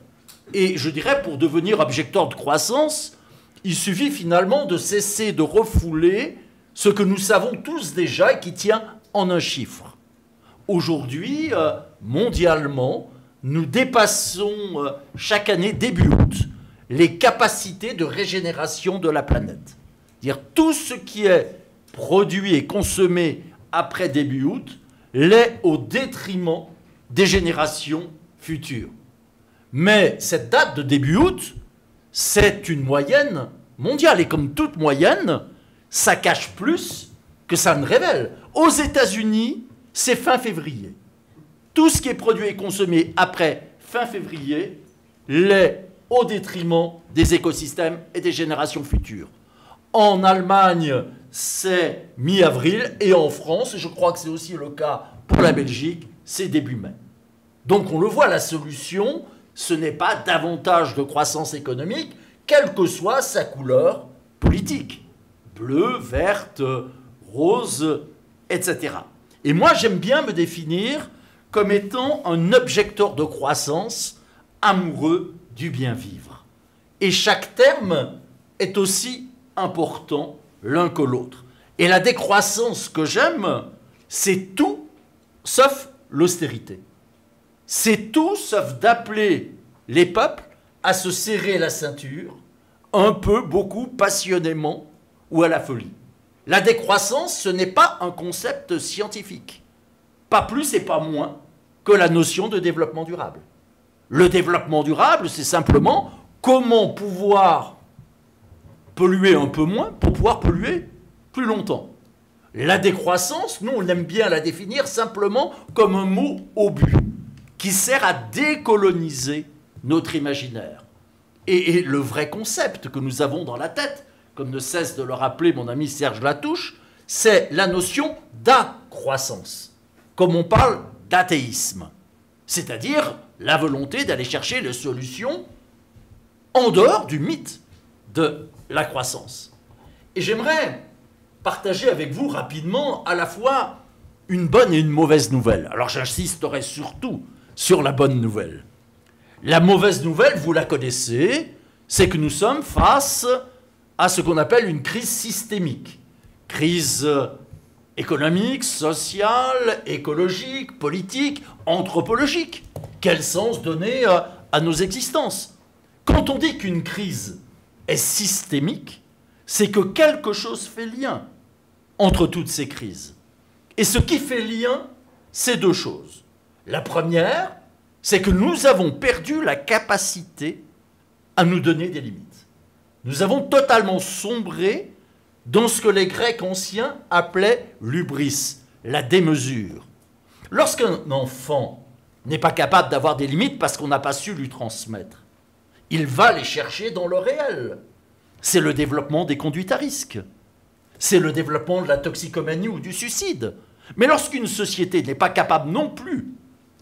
Et je dirais, pour devenir objecteur de croissance, il suffit finalement de cesser de refouler ce que nous savons tous déjà et qui tient en un chiffre. Aujourd'hui, mondialement, nous dépassons chaque année, début août, les capacités de régénération de la planète. C'est-à-dire tout ce qui est produit et consommé après début août l'est au détriment des générations futures. Mais cette date de début août, c'est une moyenne mondiale. Et comme toute moyenne, ça cache plus que ça ne révèle. Aux États-Unis, c'est fin février. Tout ce qui est produit et consommé après fin février l'est au détriment des écosystèmes et des générations futures. En Allemagne, c'est mi-avril, et en France, et je crois que c'est aussi le cas pour la Belgique, c'est début mai. Donc on le voit, la solution, ce n'est pas davantage de croissance économique, quelle que soit sa couleur politique. Bleue, verte, rose, etc. Et moi, j'aime bien me définir comme étant un objecteur de croissance amoureux du bien vivre. Et chaque thème est aussi important l'un que l'autre. Et la décroissance que j'aime, c'est tout sauf l'austérité. C'est tout sauf d'appeler les peuples à se serrer la ceinture, un peu, beaucoup, passionnément ou à la folie. La décroissance, ce n'est pas un concept scientifique. Pas plus et pas moins que la notion de développement durable. Le développement durable, c'est simplement comment pouvoir polluer un peu moins pour pouvoir polluer plus longtemps. La décroissance, nous, on aime bien la définir simplement comme un mot obus, qui sert à décoloniser notre imaginaire. Et le vrai concept que nous avons dans la tête, comme ne cesse de le rappeler mon ami Serge Latouche, c'est la notion d'accroissance, comme on parle d'athéisme, c'est-à-dire la volonté d'aller chercher les solutions en dehors du mythe de la croissance. Et j'aimerais partager avec vous rapidement à la fois une bonne et une mauvaise nouvelle. Alors j'insisterai surtout sur la bonne nouvelle. La mauvaise nouvelle, vous la connaissez, c'est que nous sommes face à ce qu'on appelle une crise systémique. Crise économique, sociale, écologique, politique, anthropologique. Quel sens donner à nos existences? Quand on dit qu'une crise est systémique, c'est que quelque chose fait lien entre toutes ces crises. Et ce qui fait lien, c'est deux choses. La première, c'est que nous avons perdu la capacité à nous donner des limites. Nous avons totalement sombré dans ce que les Grecs anciens appelaient l'hubris, la démesure. Lorsqu'un enfant n'est pas capable d'avoir des limites parce qu'on n'a pas su lui transmettre, il va les chercher dans le réel. C'est le développement des conduites à risque. C'est le développement de la toxicomanie ou du suicide. Mais lorsqu'une société n'est pas capable non plus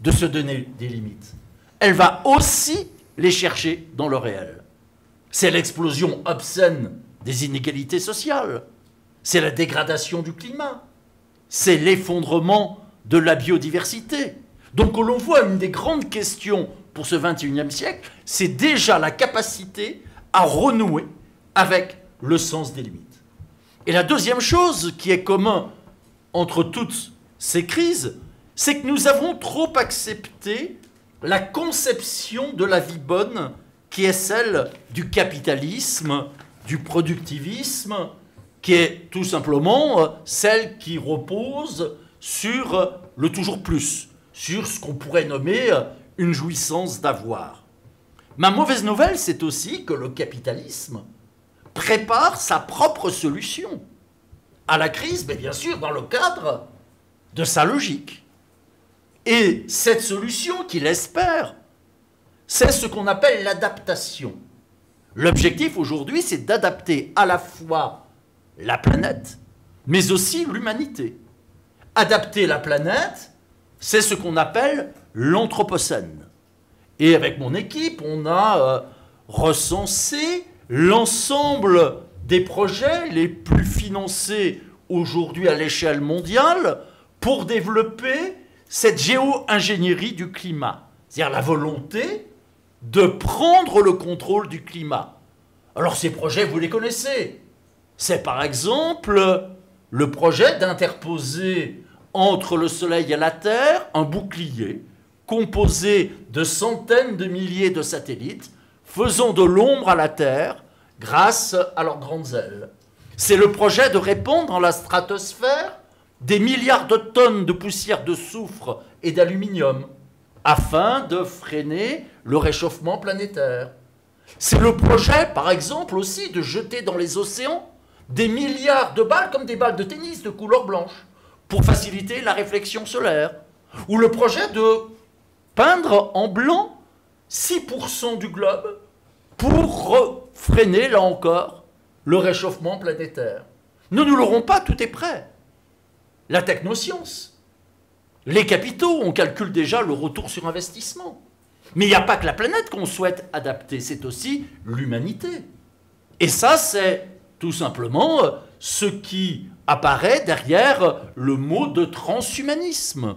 de se donner des limites, elle va aussi les chercher dans le réel. C'est l'explosion obscène des inégalités sociales. C'est la dégradation du climat. C'est l'effondrement de la biodiversité. Donc, l'on voit une des grandes questions pour ce XXIe siècle, c'est déjà la capacité à renouer avec le sens des limites. Et la deuxième chose qui est commune entre toutes ces crises, c'est que nous avons trop accepté la conception de la vie bonne qui est celle du capitalisme, du productivisme, qui est tout simplement celle qui repose sur le toujours plus, sur ce qu'on pourrait nommer une jouissance d'avoir. Ma mauvaise nouvelle, c'est aussi que le capitalisme prépare sa propre solution à la crise, mais bien sûr dans le cadre de sa logique. Et cette solution qu'il espère, c'est ce qu'on appelle l'adaptation. L'objectif aujourd'hui, c'est d'adapter à la fois la planète, mais aussi l'humanité. Adapter la planète, c'est ce qu'on appelle l'anthropocène. Et avec mon équipe, on a recensé l'ensemble des projets les plus financés aujourd'hui à l'échelle mondiale pour développer cette géo-ingénierie du climat, c'est-à-dire la volonté de prendre le contrôle du climat. Alors ces projets, vous les connaissez. C'est par exemple le projet d'interposer entre le Soleil et la Terre un bouclier composé de centaines de milliers de satellites faisant de l'ombre à la Terre grâce à leurs grandes ailes. C'est le projet de répandre dans la stratosphère des milliards de tonnes de poussière de soufre et d'aluminium afin de freiner le réchauffement planétaire. C'est le projet, par exemple, aussi de jeter dans les océans des milliards de balles comme des balles de tennis de couleur blanche pour faciliter la réflexion solaire. Ou le projet de peindre en blanc 6% du globe pour freiner, là encore, le réchauffement planétaire. Nous ne l'aurons pas, tout est prêt. La technoscience, les capitaux, on calcule déjà le retour sur investissement. Mais il n'y a pas que la planète qu'on souhaite adapter, c'est aussi l'humanité. Et ça, c'est tout simplement ce qui apparaît derrière le mot de transhumanisme.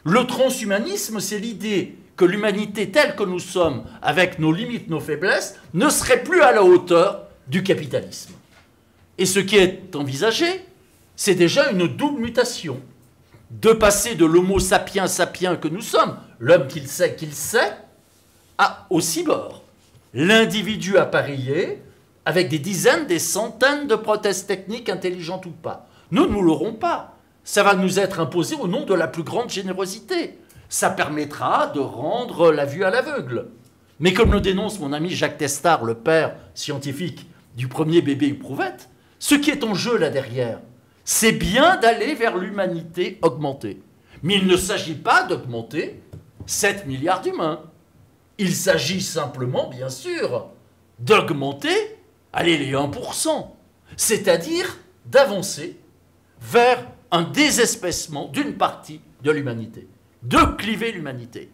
Le transhumanisme, c'est l'idée que l'humanité telle que nous sommes, avec nos limites, nos faiblesses, ne serait plus à la hauteur du capitalisme. Et ce qui est envisagé, c'est déjà une double mutation. De passer de l'homo sapiens sapiens que nous sommes, l'homme qu'il sait, au cyborg. L'individu appareillé, avec des dizaines, des centaines de prothèses techniques intelligentes ou pas. Nous ne l'aurons pas. Ça va nous être imposé au nom de la plus grande générosité. ça permettra de rendre la vue à l'aveugle. Mais comme le dénonce mon ami Jacques Testard, le père scientifique du premier bébé éprouvette, ce qui est en jeu là derrière, c'est bien d'aller vers l'humanité augmentée. Mais il ne s'agit pas d'augmenter 7 milliards d'humains. Il s'agit simplement, bien sûr, d'augmenter, allez, les 1%, c'est-à-dire d'avancer vers un désespècement d'une partie de l'humanité, de cliver l'humanité.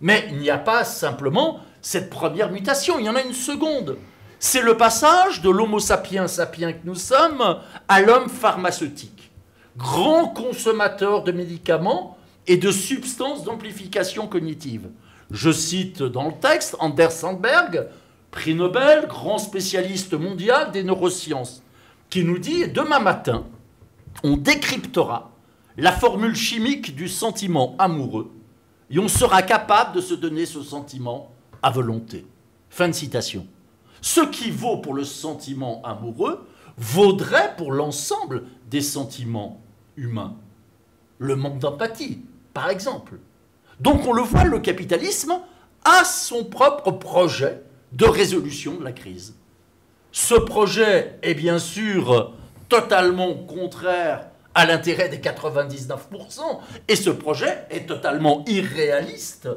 Mais il n'y a pas simplement cette première mutation, il y en a une seconde. C'est le passage de l'homo sapiens sapiens que nous sommes à l'homme pharmaceutique, grand consommateur de médicaments et de substances d'amplification cognitive. Je cite dans le texte Anders Sandberg, prix Nobel, grand spécialiste mondial des neurosciences, qui nous dit « Demain matin, on décryptera la formule chimique du sentiment amoureux et on sera capable de se donner ce sentiment à volonté. » Fin de citation. Ce qui vaut pour le sentiment amoureux vaudrait pour l'ensemble des sentiments humains. Le manque d'empathie, par exemple. Donc on le voit, le capitalisme a son propre projet de résolution de la crise. Ce projet est bien sûr totalement contraire à l'intérêt des 99%, et ce projet est totalement irréaliste,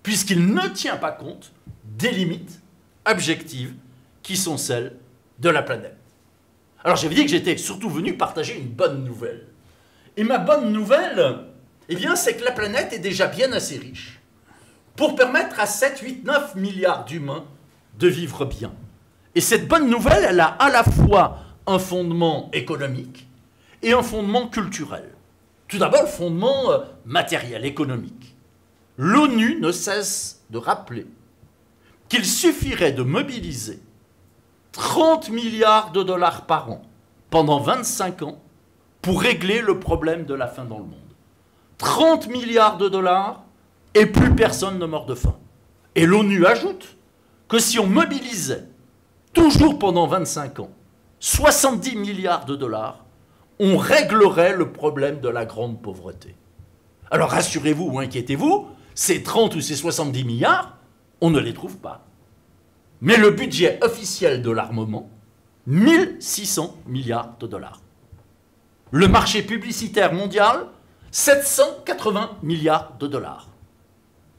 puisqu'il ne tient pas compte des limites objectives qui sont celles de la planète. Alors j'avais dit que j'étais surtout venu partager une bonne nouvelle. Et ma bonne nouvelle, eh bien, c'est que la planète est déjà bien assez riche pour permettre à 7, 8, 9 milliards d'humains de vivre bien. Et cette bonne nouvelle, elle a à la fois un fondement économique et un fondement culturel. Tout d'abord, le fondement matériel, économique. L'ONU ne cesse de rappeler qu'il suffirait de mobiliser 30 milliards de dollars par an pendant 25 ans pour régler le problème de la faim dans le monde. 30 milliards de dollars et plus personne ne meurt de faim. Et l'ONU ajoute que si on mobilisait toujours pendant 25 ans 70 milliards de dollars, on réglerait le problème de la grande pauvreté. Alors rassurez-vous ou inquiétez-vous, ces 30 ou ces 70 milliards, on ne les trouve pas. Mais le budget officiel de l'armement, 1600 milliards de dollars. Le marché publicitaire mondial, 780 milliards de dollars.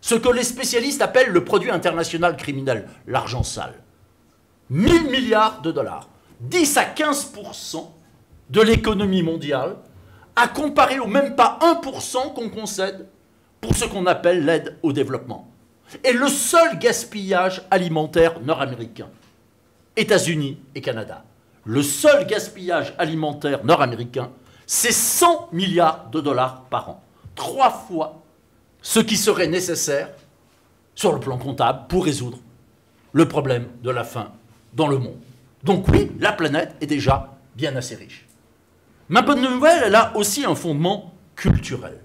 Ce que les spécialistes appellent le produit international criminel, l'argent sale. 1000 milliards de dollars. 10 à 15% de l'économie mondiale, à comparer au même pas 1% qu'on concède pour ce qu'on appelle l'aide au développement. Et le seul gaspillage alimentaire nord-américain, États-Unis et Canada, le seul gaspillage alimentaire nord-américain, c'est 100 milliards de dollars par an. 3 fois ce qui serait nécessaire sur le plan comptable pour résoudre le problème de la faim dans le monde. Donc oui, la planète est déjà bien assez riche. Ma bonne nouvelle, elle a aussi un fondement culturel.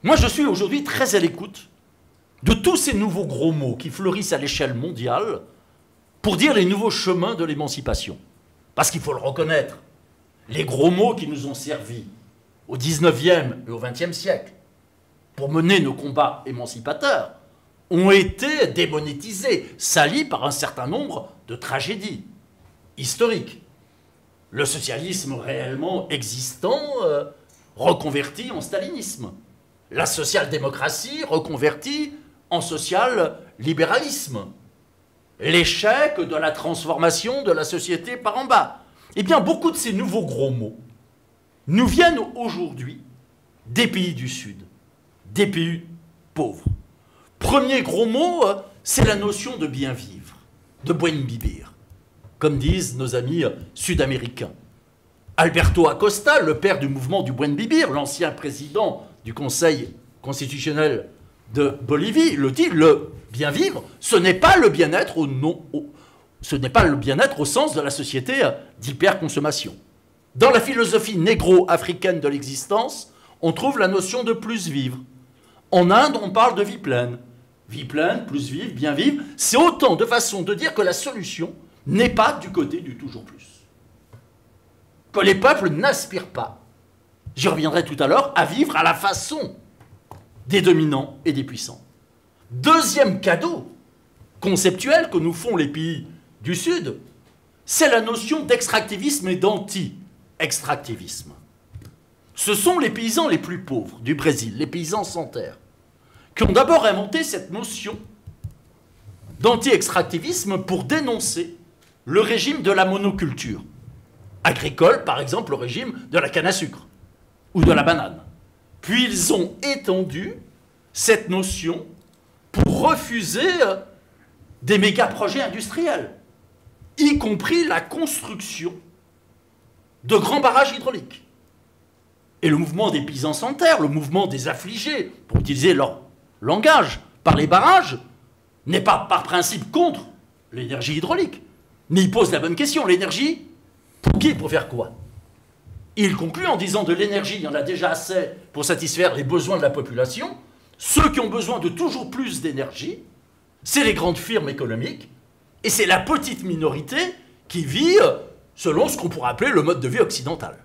Moi, je suis aujourd'hui très à l'écoute de tous ces nouveaux gros mots qui fleurissent à l'échelle mondiale pour dire les nouveaux chemins de l'émancipation. Parce qu'il faut le reconnaître, les gros mots qui nous ont servi au XIXe et au XXe siècle pour mener nos combats émancipateurs ont été démonétisés, salis par un certain nombre de tragédies historiques. Le socialisme réellement existant reconverti en stalinisme. La social-démocratie reconvertie en social-libéralisme. L'échec de la transformation de la société par en bas. Eh bien, beaucoup de ces nouveaux gros mots nous viennent aujourd'hui des pays du Sud, des pays pauvres. Premier gros mot, c'est la notion de bien vivre, de buen vivir, comme disent nos amis sud-américains. Alberto Acosta, le père du mouvement du buen vivir, l'ancien président du Conseil constitutionnel de Bolivie, le dit, le bien vivre, ce n'est pas le bien-être ce n'est pas le bien-être au sens de la société d'hyperconsommation. Dans la philosophie négro-africaine de l'existence, on trouve la notion de plus vivre. En Inde, on parle de vie pleine. Vie pleine, plus vivre, bien vivre, c'est autant de façons de dire que la solution n'est pas du côté du toujours plus. Que les peuples n'aspirent pas, j'y reviendrai tout à l'heure, à vivre à la façon des dominants et des puissants. Deuxième cadeau conceptuel que nous font les pays du Sud, c'est la notion d'extractivisme et d'anti-extractivisme. Ce sont les paysans les plus pauvres du Brésil, les paysans sans terre, qui ont d'abord inventé cette notion d'anti-extractivisme pour dénoncer le régime de la monoculture agricole, par exemple le régime de la canne à sucre ou de la banane. Puis ils ont étendu cette notion pour refuser des méga-projets industriels, y compris la construction de grands barrages hydrauliques. Et le mouvement des paysans sans terre, le mouvement des affligés, pour utiliser leur langage, par les barrages, n'est pas par principe contre l'énergie hydraulique, mais il pose la bonne question. L'énergie, pour qui, pour faire quoi? Il conclut en disant de l'énergie, il y en a déjà assez pour satisfaire les besoins de la population. Ceux qui ont besoin de toujours plus d'énergie, c'est les grandes firmes économiques, et c'est la petite minorité qui vit selon ce qu'on pourrait appeler le mode de vie occidental.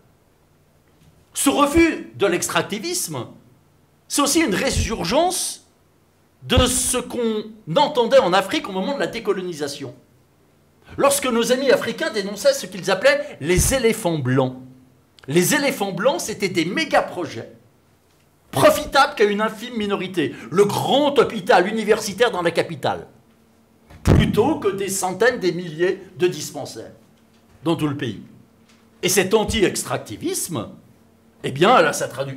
Ce refus de l'extractivisme, c'est aussi une résurgence de ce qu'on entendait en Afrique au moment de la décolonisation. Lorsque nos amis africains dénonçaient ce qu'ils appelaient les éléphants blancs. Les éléphants blancs, c'était des méga-projets profitables qu'à une infime minorité. Le grand hôpital universitaire dans la capitale, plutôt que des centaines, des milliers de dispensaires dans tout le pays. Et cet anti-extractivisme, eh bien,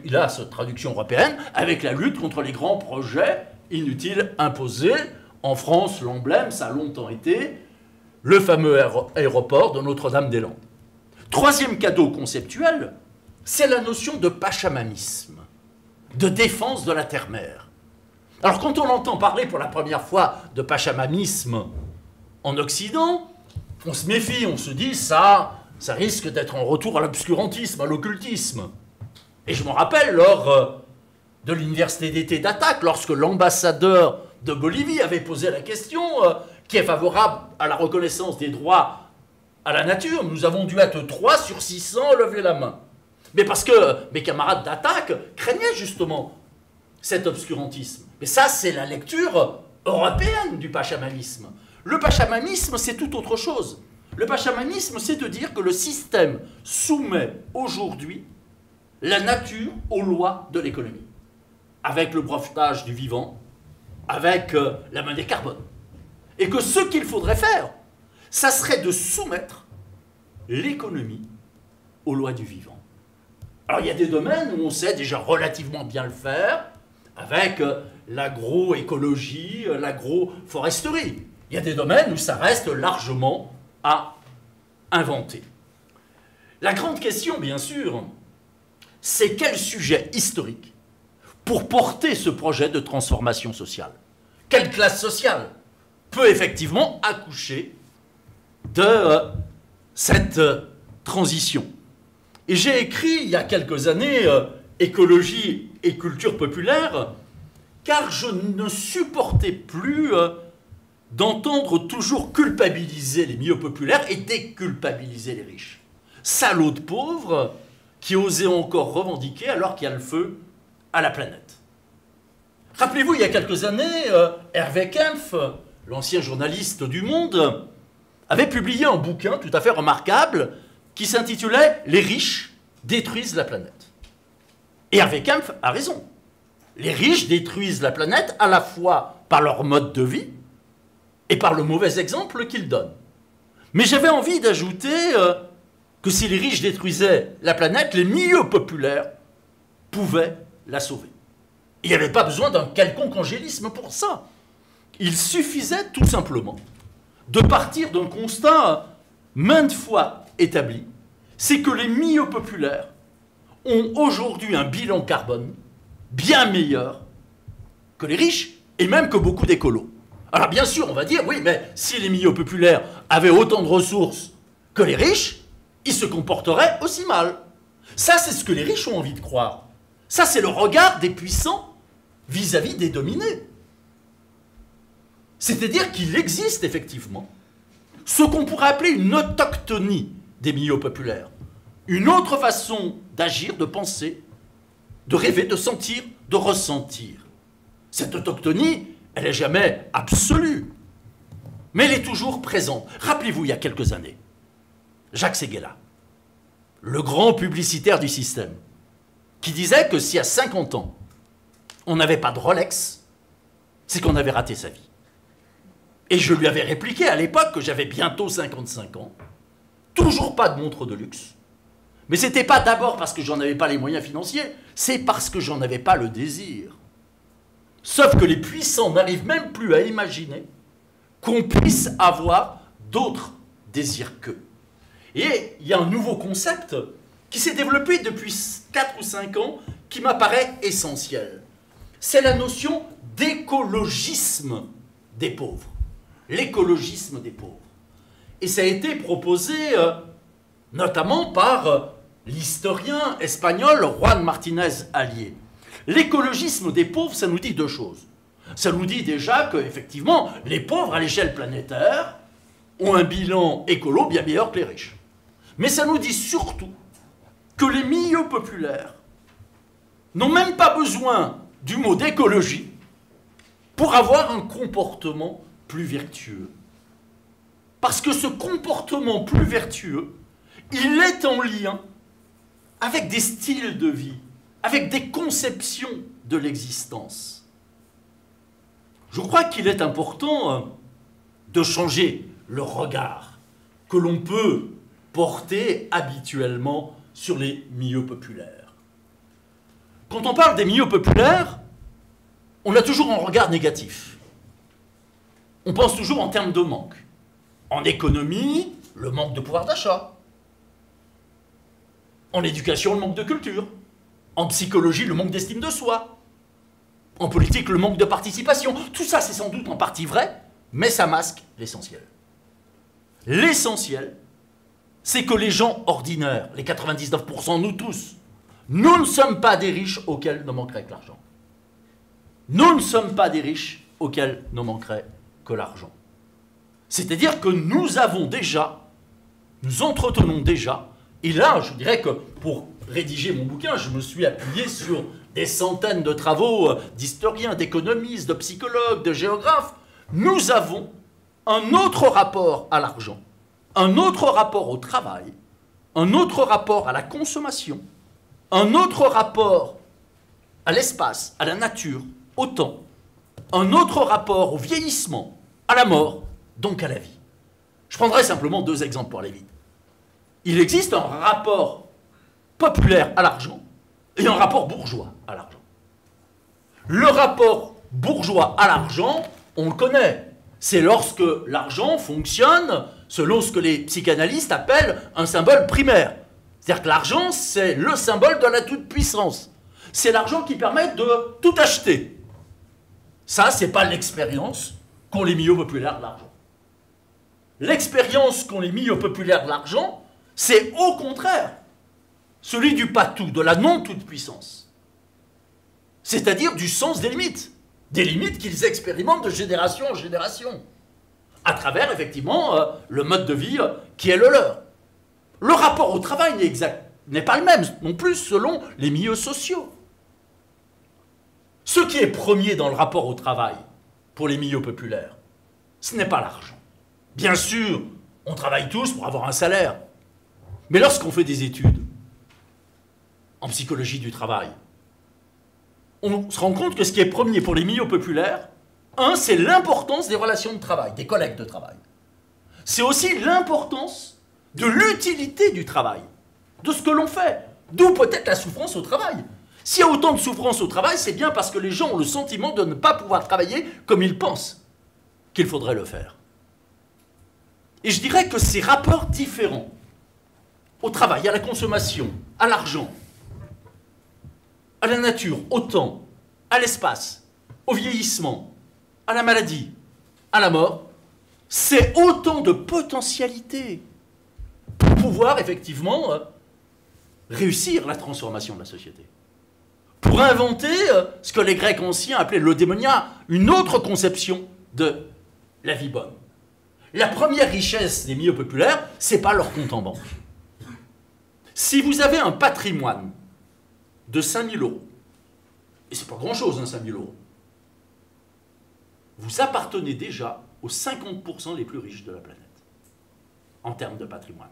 il a sa traduction européenne avec la lutte contre les grands projets inutiles imposés. En France, l'emblème, ça a longtemps été le fameux aéroport de Notre-Dame-des-Landes. Troisième cadeau conceptuel, c'est la notion de pachamamisme, de défense de la terre-mère. Alors quand on entend parler pour la première fois de pachamamisme en Occident, on se méfie, on se dit ça risque d'être un retour à l'obscurantisme, à l'occultisme. Et je me rappelle lors de l'université d'été d'Attaque, lorsque l'ambassadeur de Bolivie avait posé la question qui est favorable à la reconnaissance des droits à la nature. Nous avons dû être 3 sur 600 à lever la main. Mais parce que mes camarades d'Attaque craignaient justement cet obscurantisme. Mais ça, c'est la lecture européenne du pachamamisme. Le pachamamisme, c'est tout autre chose. Le pachamamisme, c'est de dire que le système soumet aujourd'hui la nature aux lois de l'économie, avec le brevetage du vivant, avec la monnaie carbone. Et que ce qu'il faudrait faire, ça serait de soumettre l'économie aux lois du vivant. Alors il y a des domaines où on sait déjà relativement bien le faire, avec l'agroécologie, l'agroforesterie. Il y a des domaines où ça reste largement à inventer. La grande question, bien sûr, c'est quel sujet historique pour porter ce projet de transformation sociale? Quelle classe sociale peut effectivement accoucher de cette transition? Et j'ai écrit il y a quelques années Écologie et culture populaire, car je ne supportais plus d'entendre toujours culpabiliser les milieux populaires et déculpabiliser les riches. Salauds de pauvres qui osaient encore revendiquer alors qu'il y a le feu à la planète. Rappelez-vous, il y a quelques années, Hervé Kempf, l'ancien journaliste du Monde, avait publié un bouquin tout à fait remarquable qui s'intitulait « Les riches détruisent la planète ». Et Hervé Kempf a raison. Les riches détruisent la planète à la fois par leur mode de vie et par le mauvais exemple qu'ils donnent. Mais j'avais envie d'ajouter que si les riches détruisaient la planète, les milieux populaires pouvaient la sauver. Il n'y avait pas besoin d'un quelconque angélisme pour ça. Il suffisait tout simplement de partir d'un constat maintes fois établi, c'est que les milieux populaires ont aujourd'hui un bilan carbone bien meilleur que les riches et même que beaucoup d'écolos. Alors bien sûr, on va dire, oui, mais si les milieux populaires avaient autant de ressources que les riches, ils se comporteraient aussi mal. Ça, c'est ce que les riches ont envie de croire. Ça, c'est le regard des puissants vis-à-vis des dominés. C'est-à-dire qu'il existe effectivement ce qu'on pourrait appeler une autochtonie des milieux populaires. Une autre façon d'agir, de penser, de rêver, de sentir, de ressentir. Cette autochtonie, elle n'est jamais absolue, mais elle est toujours présente. Rappelez-vous, il y a quelques années, Jacques Séguéla, le grand publicitaire du système, qui disait que si à 50 ans, on n'avait pas de Rolex, c'est qu'on avait raté sa vie. Et je lui avais répliqué à l'époque que j'avais bientôt 55 ans, toujours pas de montre de luxe, mais ce n'était pas d'abord parce que j'en avais pas les moyens financiers, c'est parce que j'en avais pas le désir. Sauf que les puissants n'arrivent même plus à imaginer qu'on puisse avoir d'autres désirs qu'eux. Et il y a un nouveau concept qui s'est développé depuis 4 ou 5 ans qui m'apparaît essentiel. C'est la notion d'écologisme des pauvres. L'écologisme des pauvres. Et ça a été proposé notamment par l'historien espagnol Juan Martínez Alier. L'écologisme des pauvres, ça nous dit deux choses. Ça nous dit déjà qu'effectivement, les pauvres à l'échelle planétaire ont un bilan écolo bien meilleur que les riches. Mais ça nous dit surtout que les milieux populaires n'ont même pas besoin du mot d'écologie pour avoir un comportement plus vertueux. Parce que ce comportement plus vertueux, il est en lien avec des styles de vie, avec des conceptions de l'existence. Je crois qu'il est important de changer le regard que l'on peut porter habituellement sur les milieux populaires. Quand on parle des milieux populaires, on a toujours un regard négatif. On pense toujours en termes de manque. En économie, le manque de pouvoir d'achat. En éducation, le manque de culture. En psychologie, le manque d'estime de soi. En politique, le manque de participation. Tout ça, c'est sans doute en partie vrai, mais ça masque l'essentiel. L'essentiel, c'est que les gens ordinaires, les 99%, nous tous, nous ne sommes pas des riches auxquels ne manquerait que l'argent. Nous ne sommes pas des riches auxquels ne manquerait que l'argent. C'est-à-dire que nous avons déjà, nous entretenons déjà, et là, je dirais que pour rédiger mon bouquin, je me suis appuyé sur des centaines de travaux d'historiens, d'économistes, de psychologues, de géographes. Nous avons un autre rapport à l'argent, un autre rapport au travail, un autre rapport à la consommation, un autre rapport à l'espace, à la nature, au temps, un autre rapport au vieillissement, à la mort, donc à la vie. Je prendrai simplement 2 exemples pour aller vite. Il existe un rapport populaire à l'argent et un rapport bourgeois à l'argent. Le rapport bourgeois à l'argent, on le connaît. C'est lorsque l'argent fonctionne selon ce que les psychanalystes appellent un symbole primaire. C'est-à-dire que l'argent, c'est le symbole de la toute-puissance. C'est l'argent qui permet de tout acheter. Ça, c'est pas l'expérience qu'ont les milieux populaires de l'argent. L'expérience qu'ont les milieux populaires de l'argent, c'est au contraire celui du patou, de la non-toute-puissance. C'est-à-dire du sens des limites qu'ils expérimentent de génération en génération, à travers, effectivement, le mode de vie qui est le leur. Le rapport au travail n'est pas le même, non plus, selon les milieux sociaux. Ce qui est premier dans le rapport au travail, pour les milieux populaires, ce n'est pas l'argent. Bien sûr, on travaille tous pour avoir un salaire. Mais lorsqu'on fait des études en psychologie du travail, on se rend compte que ce qui est premier pour les milieux populaires, c'est l'importance des relations de travail, des collègues de travail. C'est aussi l'importance de l'utilité du travail, de ce que l'on fait. D'où peut-être la souffrance au travail. S'il y a autant de souffrance au travail, c'est bien parce que les gens ont le sentiment de ne pas pouvoir travailler comme ils pensent qu'il faudrait le faire. Et je dirais que ces rapports différents au travail, à la consommation, à l'argent, à la nature, au temps, à l'espace, au vieillissement, à la maladie, à la mort, c'est autant de potentialités pour pouvoir effectivement réussir la transformation de la société. Pour inventer ce que les Grecs anciens appelaient l'eudémonia, une autre conception de la vie bonne. La première richesse des milieux populaires, c'est pas leur compte en banque. Si vous avez un patrimoine de 5 000 €, et c'est pas grand-chose, 5 000 €, vous appartenez déjà aux 50% les plus riches de la planète, en termes de patrimoine.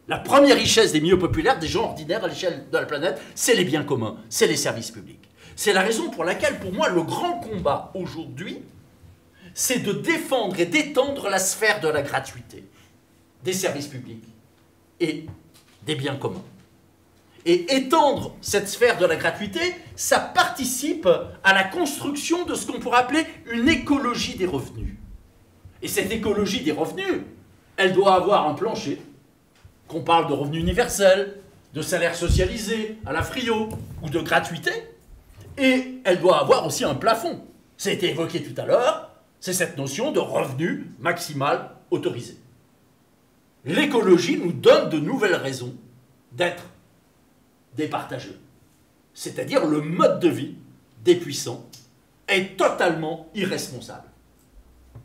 La première richesse des milieux populaires, des gens ordinaires à l'échelle de la planète, c'est les biens communs, c'est les services publics. C'est la raison pour laquelle, pour moi, le grand combat aujourd'hui, c'est de défendre et d'étendre la sphère de la gratuité, des services publics et des biens communs. Et étendre cette sphère de la gratuité, ça participe à la construction de ce qu'on pourrait appeler une écologie des revenus. Et cette écologie des revenus, elle doit avoir un plancher, qu'on parle de revenus universels, de salaire socialisé à la Frio ou de gratuité, et elle doit avoir aussi un plafond. Ça a été évoqué tout à l'heure, c'est cette notion de revenu maximal autorisé. L'écologie nous donne de nouvelles raisons d'être des partageux. C'est-à-dire le mode de vie des puissants est totalement irresponsable.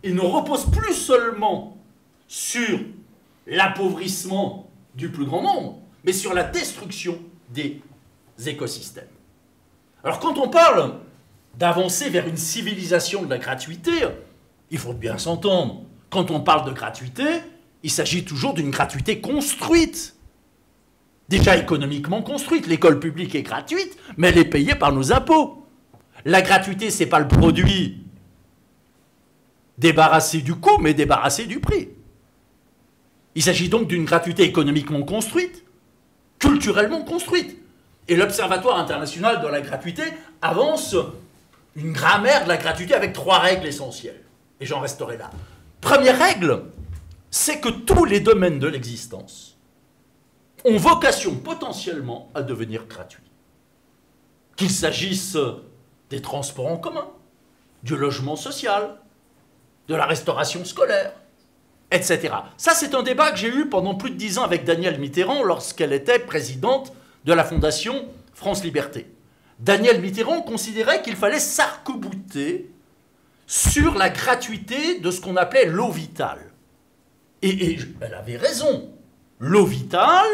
Il ne repose plus seulement sur l'appauvrissement du plus grand nombre, mais sur la destruction des écosystèmes. Alors quand on parle d'avancer vers une civilisation de la gratuité, il faut bien s'entendre. Quand on parle de gratuité, il s'agit toujours d'une gratuité construite. Déjà économiquement construite. L'école publique est gratuite, mais elle est payée par nos impôts. La gratuité, ce n'est pas le produit débarrassé du coût, mais débarrassé du prix. Il s'agit donc d'une gratuité économiquement construite, culturellement construite. Et l'Observatoire international de la gratuité avance une grammaire de la gratuité avec 3 règles essentielles. Et j'en resterai là. Première règle, c'est que tous les domaines de l'existence ont vocation potentiellement à devenir gratuits. Qu'il s'agisse des transports en commun, du logement social, de la restauration scolaire, etc. Ça, c'est un débat que j'ai eu pendant plus de 10 ans avec Danielle Mitterrand lorsqu'elle était présidente de la Fondation France Liberté. Danielle Mitterrand considérait qu'il fallait s'arc-bouter sur la gratuité de ce qu'on appelait l'eau vitale. Et elle avait raison. L'eau vitale,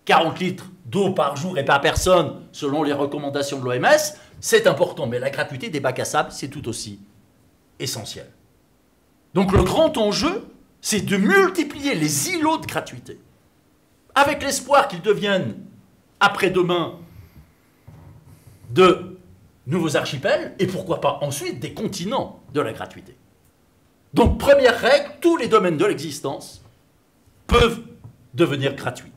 40 litres d'eau par jour et par personne, selon les recommandations de l'OMS, c'est important. Mais la gratuité des bacs à sable, c'est tout aussi essentiel. Donc le grand enjeu, c'est de multiplier les îlots de gratuité, avec l'espoir qu'ils deviennent, après-demain, de nouveaux archipels, et pourquoi pas ensuite des continents de la gratuité. Donc, première règle, tous les domaines de l'existence peuvent devenir gratuits.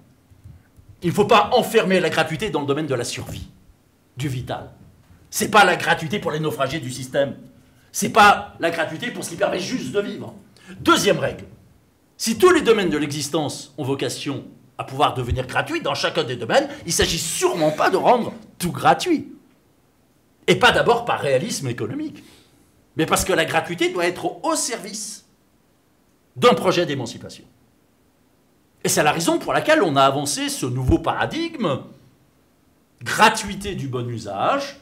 Il ne faut pas enfermer la gratuité dans le domaine de la survie, du vital. Ce n'est pas la gratuité pour les naufragés du système. Ce n'est pas la gratuité pour ce qui permet juste de vivre. Deuxième règle, si tous les domaines de l'existence ont vocation à pouvoir devenir gratuits dans chacun des domaines, il ne s'agit sûrement pas de rendre tout gratuit. Et pas d'abord par réalisme économique, mais parce que la gratuité doit être au service d'un projet d'émancipation. Et c'est la raison pour laquelle on a avancé ce nouveau paradigme, gratuité du bon usage,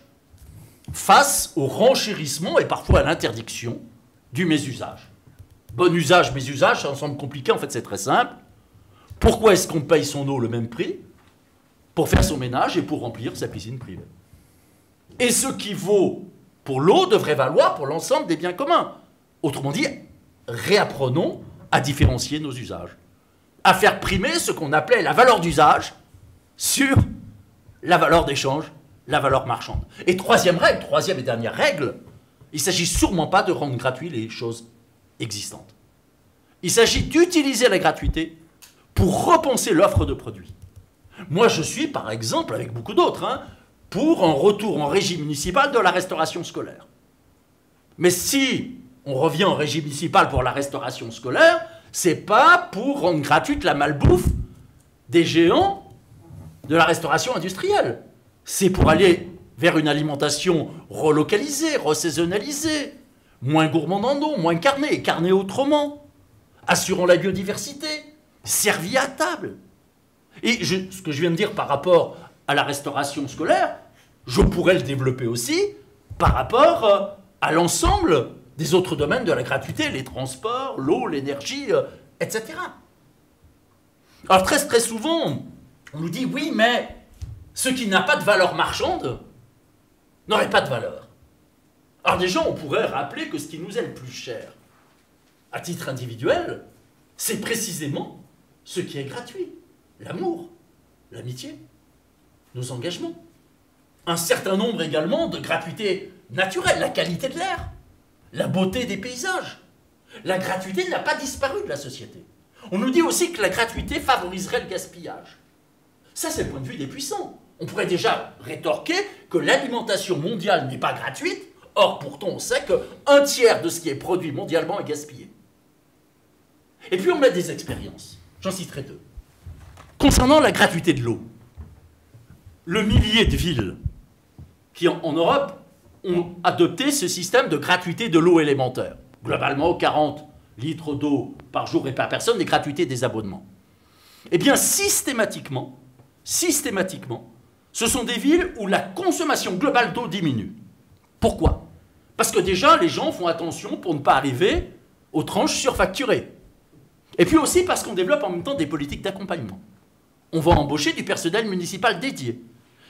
face au renchérissement et parfois à l'interdiction du mésusage. Bon usage, mésusage, ça semble compliqué, en fait c'est très simple. Pourquoi est-ce qu'on paye son eau le même prix? Pour faire son ménage et pour remplir sa piscine privée. Et ce qui vaut pour l'eau devrait valoir pour l'ensemble des biens communs. Autrement dit, réapprenons à différencier nos usages. À faire primer ce qu'on appelait la valeur d'usage sur la valeur d'échange, la valeur marchande. Et troisième règle, troisième et dernière règle, il ne s'agit sûrement pas de rendre gratuit les choses existantes. Il s'agit d'utiliser la gratuité pour repenser l'offre de produits. Moi, je suis, par exemple, avec beaucoup d'autres, pour un retour en régime municipal de la restauration scolaire. Mais si on revient en régime municipal pour la restauration scolaire, c'est pas pour rendre gratuite la malbouffe des géants de la restauration industrielle. C'est pour aller vers une alimentation relocalisée, resaisonnalisée, moins gourmande en eau, moins carnée, carnée autrement, assurant la biodiversité, servie à table. Et ce que je viens de dire par rapport à la restauration scolaire, je pourrais le développer aussi par rapport à l'ensemble des autres domaines de la gratuité, les transports, l'eau, l'énergie, etc. Alors très, très souvent, on nous dit, oui, mais ce qui n'a pas de valeur marchande n'aurait pas de valeur. Alors déjà, on pourrait rappeler que ce qui nous est le plus cher, à titre individuel, c'est précisément ce qui est gratuit. L'amour, l'amitié, nos engagements. Un certain nombre également de gratuités naturelles, la qualité de l'air, la beauté des paysages. La gratuité n'a pas disparu de la société. On nous dit aussi que la gratuité favoriserait le gaspillage. Ça, c'est le point de vue des puissants. On pourrait déjà rétorquer que l'alimentation mondiale n'est pas gratuite, or pourtant on sait qu'un tiers de ce qui est produit mondialement est gaspillé. Et puis on a des expériences, j'en citerai deux. Concernant la gratuité de l'eau, le millier de villes qui en Europe ont adopté ce système de gratuité de l'eau élémentaire. Globalement, 40 litres d'eau par jour et par personne, des gratuités des abonnements. Eh bien, systématiquement, ce sont des villes où la consommation globale d'eau diminue. Pourquoi? Parce que déjà, les gens font attention pour ne pas arriver aux tranches surfacturées. Et puis aussi parce qu'on développe en même temps des politiques d'accompagnement. On va embaucher du personnel municipal dédié,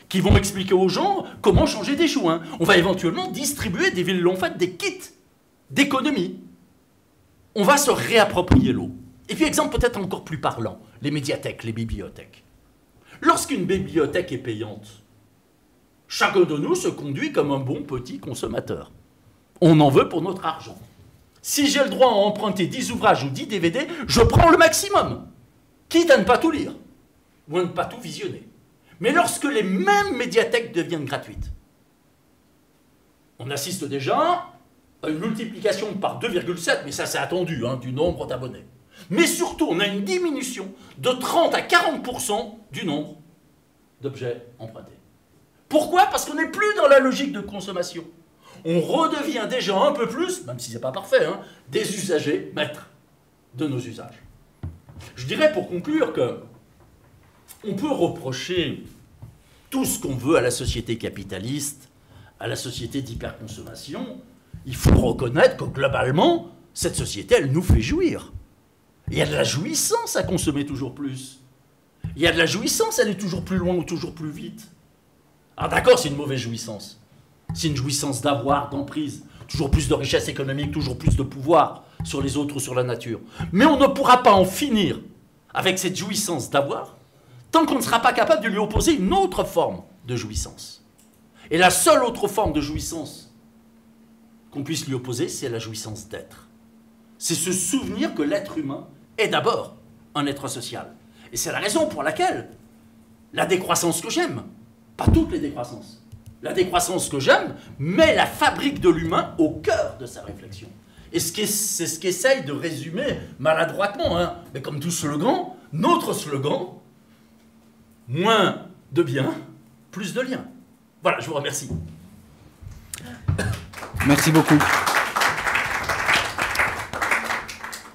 qui vont expliquer aux gens comment changer des joints. On va éventuellement distribuer, des villes l'ont fait, des kits d'économie. On va se réapproprier l'eau. Et puis, exemple peut-être encore plus parlant, les médiathèques, les bibliothèques. Lorsqu'une bibliothèque est payante, chacun de nous se conduit comme un bon petit consommateur. On en veut pour notre argent. Si j'ai le droit à emprunter 10 ouvrages ou 10 DVD, je prends le maximum, quitte à ne pas tout lire, ou à ne pas tout visionner. Mais lorsque les mêmes médiathèques deviennent gratuites, on assiste déjà à une multiplication par 2,7, mais ça c'est attendu, du nombre d'abonnés. Mais surtout, on a une diminution de 30 à 40% du nombre d'objets empruntés. Pourquoi? Parce qu'on n'est plus dans la logique de consommation. On redevient déjà un peu plus, même si ce n'est pas parfait, des usagers maîtres de nos usages. Je dirais pour conclure que on peut reprocher tout ce qu'on veut à la société capitaliste, à la société d'hyperconsommation. Il faut reconnaître que globalement, cette société, elle nous fait jouir. Il y a de la jouissance à consommer toujours plus. Il y a de la jouissance à aller toujours plus loin ou toujours plus vite. Ah d'accord, c'est une mauvaise jouissance. C'est une jouissance d'avoir, d'emprise, toujours plus de richesse économique, toujours plus de pouvoir sur les autres ou sur la nature. Mais on ne pourra pas en finir avec cette jouissance d'avoir tant qu'on ne sera pas capable de lui opposer une autre forme de jouissance. Et la seule autre forme de jouissance qu'on puisse lui opposer, c'est la jouissance d'être. C'est se souvenir que l'être humain est d'abord un être social. Et c'est la raison pour laquelle la décroissance que j'aime, pas toutes les décroissances, la décroissance que j'aime met la fabrique de l'humain au cœur de sa réflexion. Et c'est ce qu'essaye de résumer maladroitement, mais comme tout slogan, notre slogan, moins de biens, plus de liens. Voilà, je vous remercie. Merci beaucoup.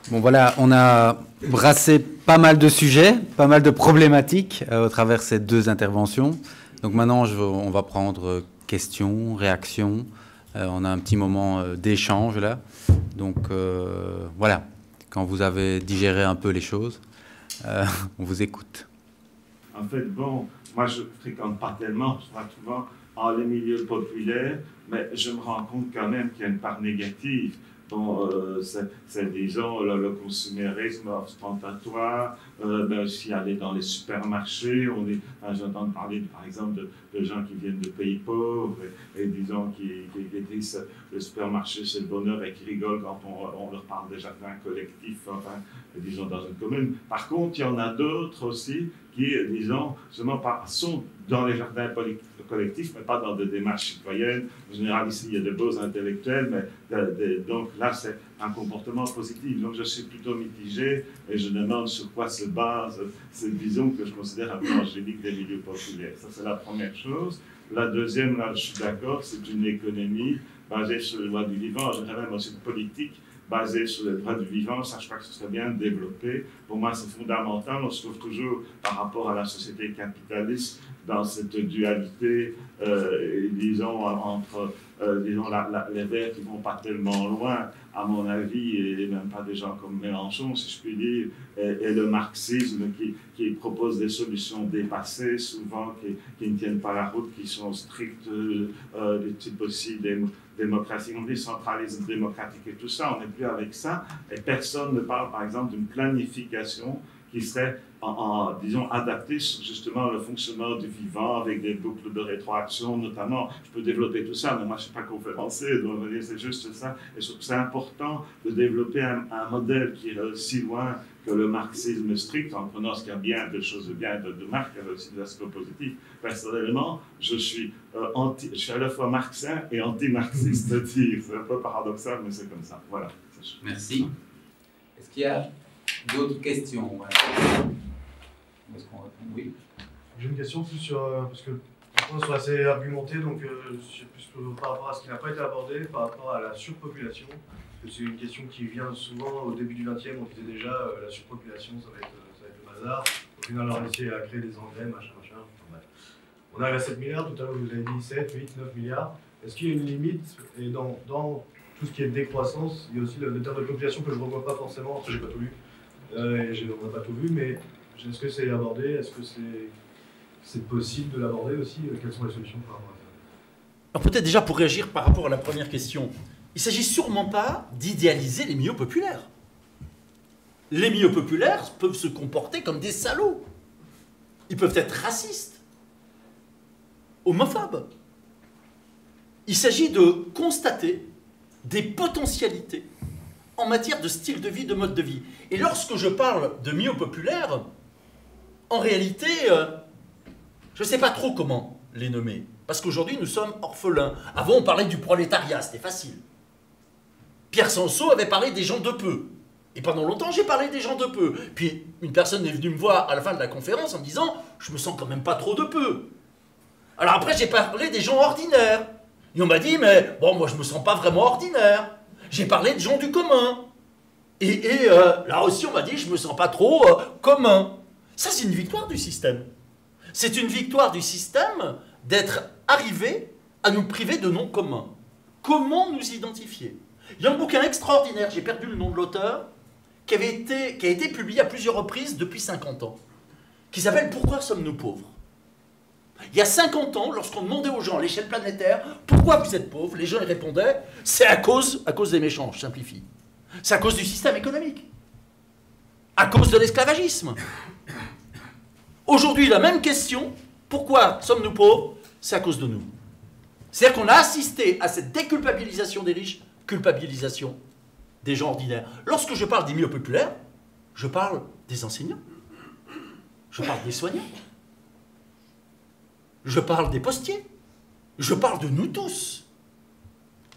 Bon voilà, on a brassé pas mal de sujets, pas mal de problématiques au travers de ces deux interventions. Donc maintenant, on va prendre questions, réactions. On a un petit moment d'échange là. Donc voilà, quand vous avez digéré un peu les choses, on vous écoute. En fait, bon, moi je fréquente pas tellement, je vois souvent dans les milieux populaires, mais je me rends compte quand même qu'il y a une part négative. Bon, c'est disons, le consumérisme ostentatoire, aussi aller dans les supermarchés. J'entends parler, par exemple, de gens qui viennent de pays pauvres et disons, qui disent le supermarché c'est le bonheur et qui rigolent quand on leur parle des jardins collectifs, enfin, disons, dans une commune. Par contre, il y en a d'autres aussi qui, disons, sont dans les jardins collectifs, mais pas dans des démarches citoyennes. En général, ici, il y a de beaux intellectuels, mais donc là, c'est un comportement positif. Donc, je suis plutôt mitigé et je demande sur quoi se base cette vision que je considère un peu angélique des milieux populaires. Ça, c'est la première chose. La deuxième, là, je suis d'accord, c'est une économie basée sur les lois du vivant, je dirais même aussi une politique basée sur les droits du vivant. Ça, je crois que ce serait bien de développer. Pour moi, c'est fondamental. On se trouve toujours, par rapport à la société capitaliste, dans cette dualité disons, entre disons, les Verts qui vont pas tellement loin, à mon avis, et même pas des gens comme Mélenchon, si je puis dire, et le marxisme qui propose des solutions dépassées, souvent qui ne tiennent pas la route, qui sont strictes, du type aussi démocratie, on dit centralisme démocratique et tout ça, on n'est plus avec ça, et personne ne parle par exemple d'une planification qui serait, disons, adaptée sur justement le fonctionnement du vivant avec des boucles de rétroaction notamment. Je peux développer tout ça, mais moi je ne suis pas conférencier, donc c'est juste ça. Et je trouve que c'est important de développer un modèle qui est aussi loin que le marxisme strict, en prenant ce qu'il y a bien, de choses bien et de marques, il y a aussi des aspects positifs. Personnellement, je suis à la fois marxien et anti-marxiste. C'est un peu paradoxal, mais c'est comme ça. Voilà. Merci. Est-ce qu'il y a d'autres questions? Est-ce qu'on répond? Oui. J'ai une question plus sur... parce que les points sont assez argumentés, donc c'est plus par rapport à ce qui n'a pas été abordé, par rapport à la surpopulation. C'est une question qui vient souvent au début du XXe, on disait déjà la surpopulation, ça va être le bazar. Au final, on a réussi à créer des engrais, machin. Enfin, bref. On arrive à 7 milliards, tout à l'heure vous avez dit 7, 8, 9 milliards. Est-ce qu'il y a une limite? Et dans tout ce qui est décroissance, il y a aussi le terme de population que je ne revois pas forcément, parce que je n'ai pas tout lu. On n'a pas tout vu, mais est-ce que c'est abordé? Est-ce que c'est possible de l'aborder aussi? Quelles sont les solutions par rapport à ça? Alors peut-être déjà pour réagir par rapport à la première question, il ne s'agit sûrement pas d'idéaliser les milieux populaires. Les milieux populaires peuvent se comporter comme des salauds. Ils peuvent être racistes, homophobes. Il s'agit de constater des potentialités en matière de style de vie, de mode de vie. Et lorsque je parle de milieux populaires, en réalité, je ne sais pas trop comment les nommer. Parce qu'aujourd'hui, nous sommes orphelins. Avant, on parlait du prolétariat, c'était facile. Pierre Sansot avait parlé des gens de peu. Et pendant longtemps, j'ai parlé des gens de peu. Puis, une personne est venue me voir à la fin de la conférence en me disant « Je me sens quand même pas trop de peu ». Alors après, j'ai parlé des gens ordinaires. Et on m'a dit « Mais bon, moi, je me sens pas vraiment ordinaire ». J'ai parlé de gens du commun. Et là aussi, on m'a dit « Je me sens pas trop commun ». Ça, c'est une victoire du système. C'est une victoire du système d'être arrivé à nous priver de noms communs. Comment nous identifier? Il y a un bouquin extraordinaire, j'ai perdu le nom de l'auteur, qui a été publié à plusieurs reprises depuis 50 ans, qui s'appelle « Pourquoi sommes-nous pauvres ?» Il y a 50 ans, lorsqu'on demandait aux gens à l'échelle planétaire « Pourquoi vous êtes pauvres ?» les gens y répondaient « C'est à cause des méchants, je simplifie. C'est à cause du système économique. À cause de l'esclavagisme. » Aujourd'hui, la même question, pourquoi sommes-nous pauvres? C'est à cause de nous. C'est-à-dire qu'on a assisté à cette déculpabilisation des riches, culpabilisation des gens ordinaires. Lorsque je parle des milieux populaires, je parle des enseignants, je parle des soignants, je parle des postiers, je parle de nous tous,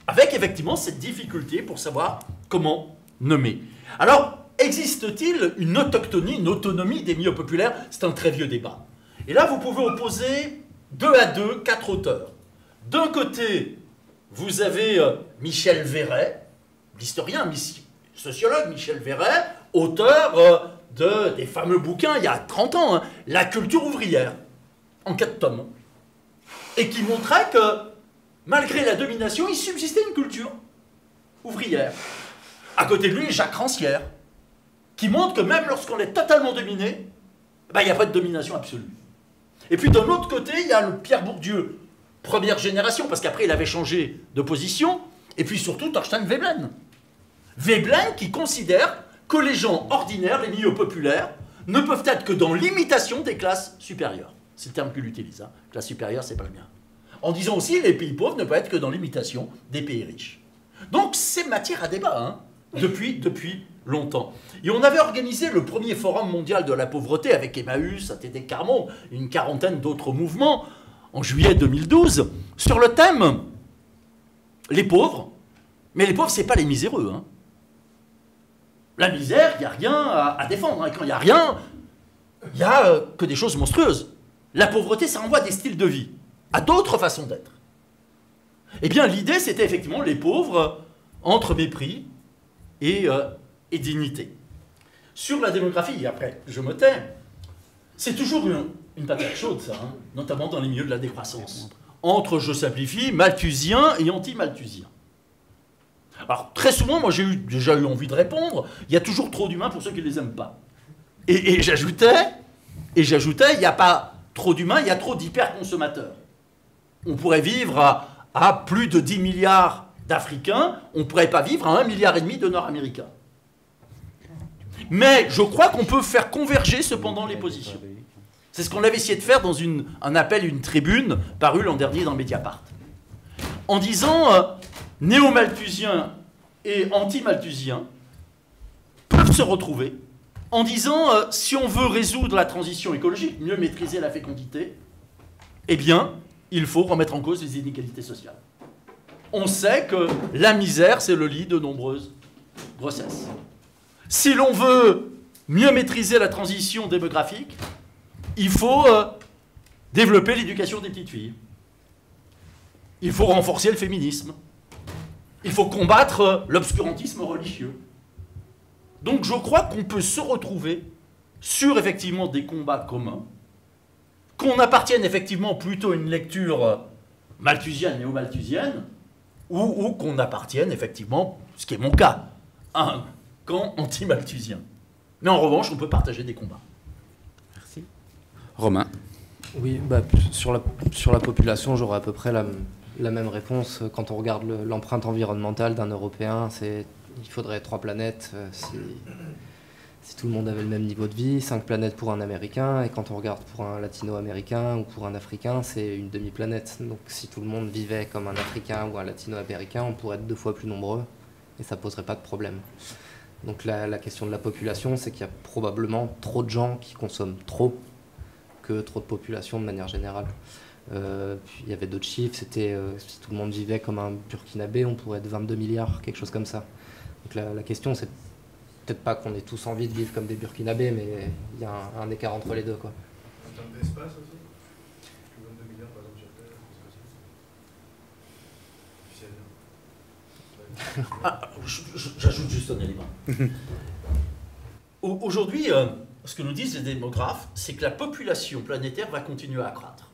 avec effectivement cette difficulté pour savoir comment nommer. Alors, existe-t-il une autochtonie, une autonomie des milieux populaires? C'est un très vieux débat. Et là, vous pouvez opposer 2 à 2, 4 auteurs. D'un côté, vous avez Michel Verret, l'historien, sociologue Michel Verret, auteur des fameux bouquins, il y a 30 ans, hein, La culture ouvrière, en 4 tomes, et qui montrait que, malgré la domination, il subsistait une culture ouvrière. À côté de lui, Jacques Rancière, qui montre que même lorsqu'on est totalement dominé, il n'y a pas de domination absolue. Et puis d'un autre côté, il y a le Pierre Bourdieu, première génération, parce qu'après il avait changé de position, et puis surtout Thorstein Veblen. Veblen qui considère que les gens ordinaires, les milieux populaires, ne peuvent être que dans l'imitation des classes supérieures. C'est le terme qu'il utilise, hein. Classe supérieure, c'est pas le mien. En disant aussi, les pays pauvres ne peuvent être que dans l'imitation des pays riches. Donc c'est matière à débat, hein, depuis longtemps. Et on avait organisé le premier forum mondial de la pauvreté avec Emmaüs, ATD Carmont, une quarantaine d'autres mouvements, en juillet 2012, sur le thème les pauvres. Mais les pauvres, c'est pas les miséreux, hein. La misère, il n'y a rien à défendre. Hein. Et quand il n'y a rien, il n'y a que des choses monstrueuses. La pauvreté, ça renvoie à des styles de vie, à d'autres façons d'être. Eh bien, l'idée, c'était effectivement les pauvres entre mépris et dignité. Sur la démographie, et après, je me tais, c'est toujours une patate chaude, ça, hein, notamment dans les milieux de la décroissance. entre, je simplifie, malthusiens et anti-malthusiens. Alors, très souvent, moi j'ai déjà eu envie de répondre, il y a toujours trop d'humains pour ceux qui ne les aiment pas. Et j'ajoutais, il n'y a pas trop d'humains, il y a trop d'hyperconsommateurs. On pourrait vivre à plus de 10 milliards d'Africains, on ne pourrait pas vivre à 1,5 milliard de Nord-Américains. Mais je crois qu'on peut faire converger cependant les positions. C'est ce qu'on avait essayé de faire dans un appel, une tribune, paru l'an dernier dans Mediapart. En disant, néo-malthusiens et anti-malthusiens peuvent se retrouver en disant, si on veut résoudre la transition écologique, mieux maîtriser la fécondité, eh bien, il faut remettre en cause les inégalités sociales. On sait que la misère, c'est le lit de nombreuses grossesses. Si l'on veut mieux maîtriser la transition démographique, il faut développer l'éducation des petites filles. Il faut renforcer le féminisme. Il faut combattre l'obscurantisme religieux. Donc je crois qu'on peut se retrouver sur effectivement des combats communs, qu'on appartienne effectivement plutôt à une lecture malthusienne, néo-malthusienne, ou qu'on appartienne effectivement, ce qui est mon cas, à un camp anti-malthusien. Mais en revanche, on peut partager des combats. Merci. Romain. Oui, sur la population, j'aurais à peu près la même réponse. Quand on regarde l'empreinte environnementale d'un Européen, il faudrait 3 planètes si tout le monde avait le même niveau de vie, 5 planètes pour un Américain, et quand on regarde pour un Latino-Américain ou pour un Africain, c'est une demi-planète. Donc si tout le monde vivait comme un Africain ou un Latino-Américain, on pourrait être 2 fois plus nombreux, et ça poserait pas de problème. Donc la question de la population, c'est qu'il y a probablement trop de gens qui consomment trop que trop de population de manière générale. Puis il y avait d'autres chiffres, c'était si tout le monde vivait comme un Burkinabé, on pourrait être 22 milliards, quelque chose comme ça. Donc la question, c'est peut-être pas qu'on ait tous envie de vivre comme des Burkinabés, mais il y a un écart entre les deux, quoi. En termes d'espace aussi, 22 milliards par exemple sur Terre, J'ajoute juste un élément. Aujourd'hui, ce que nous disent les démographes, c'est que la population planétaire va continuer à accroître.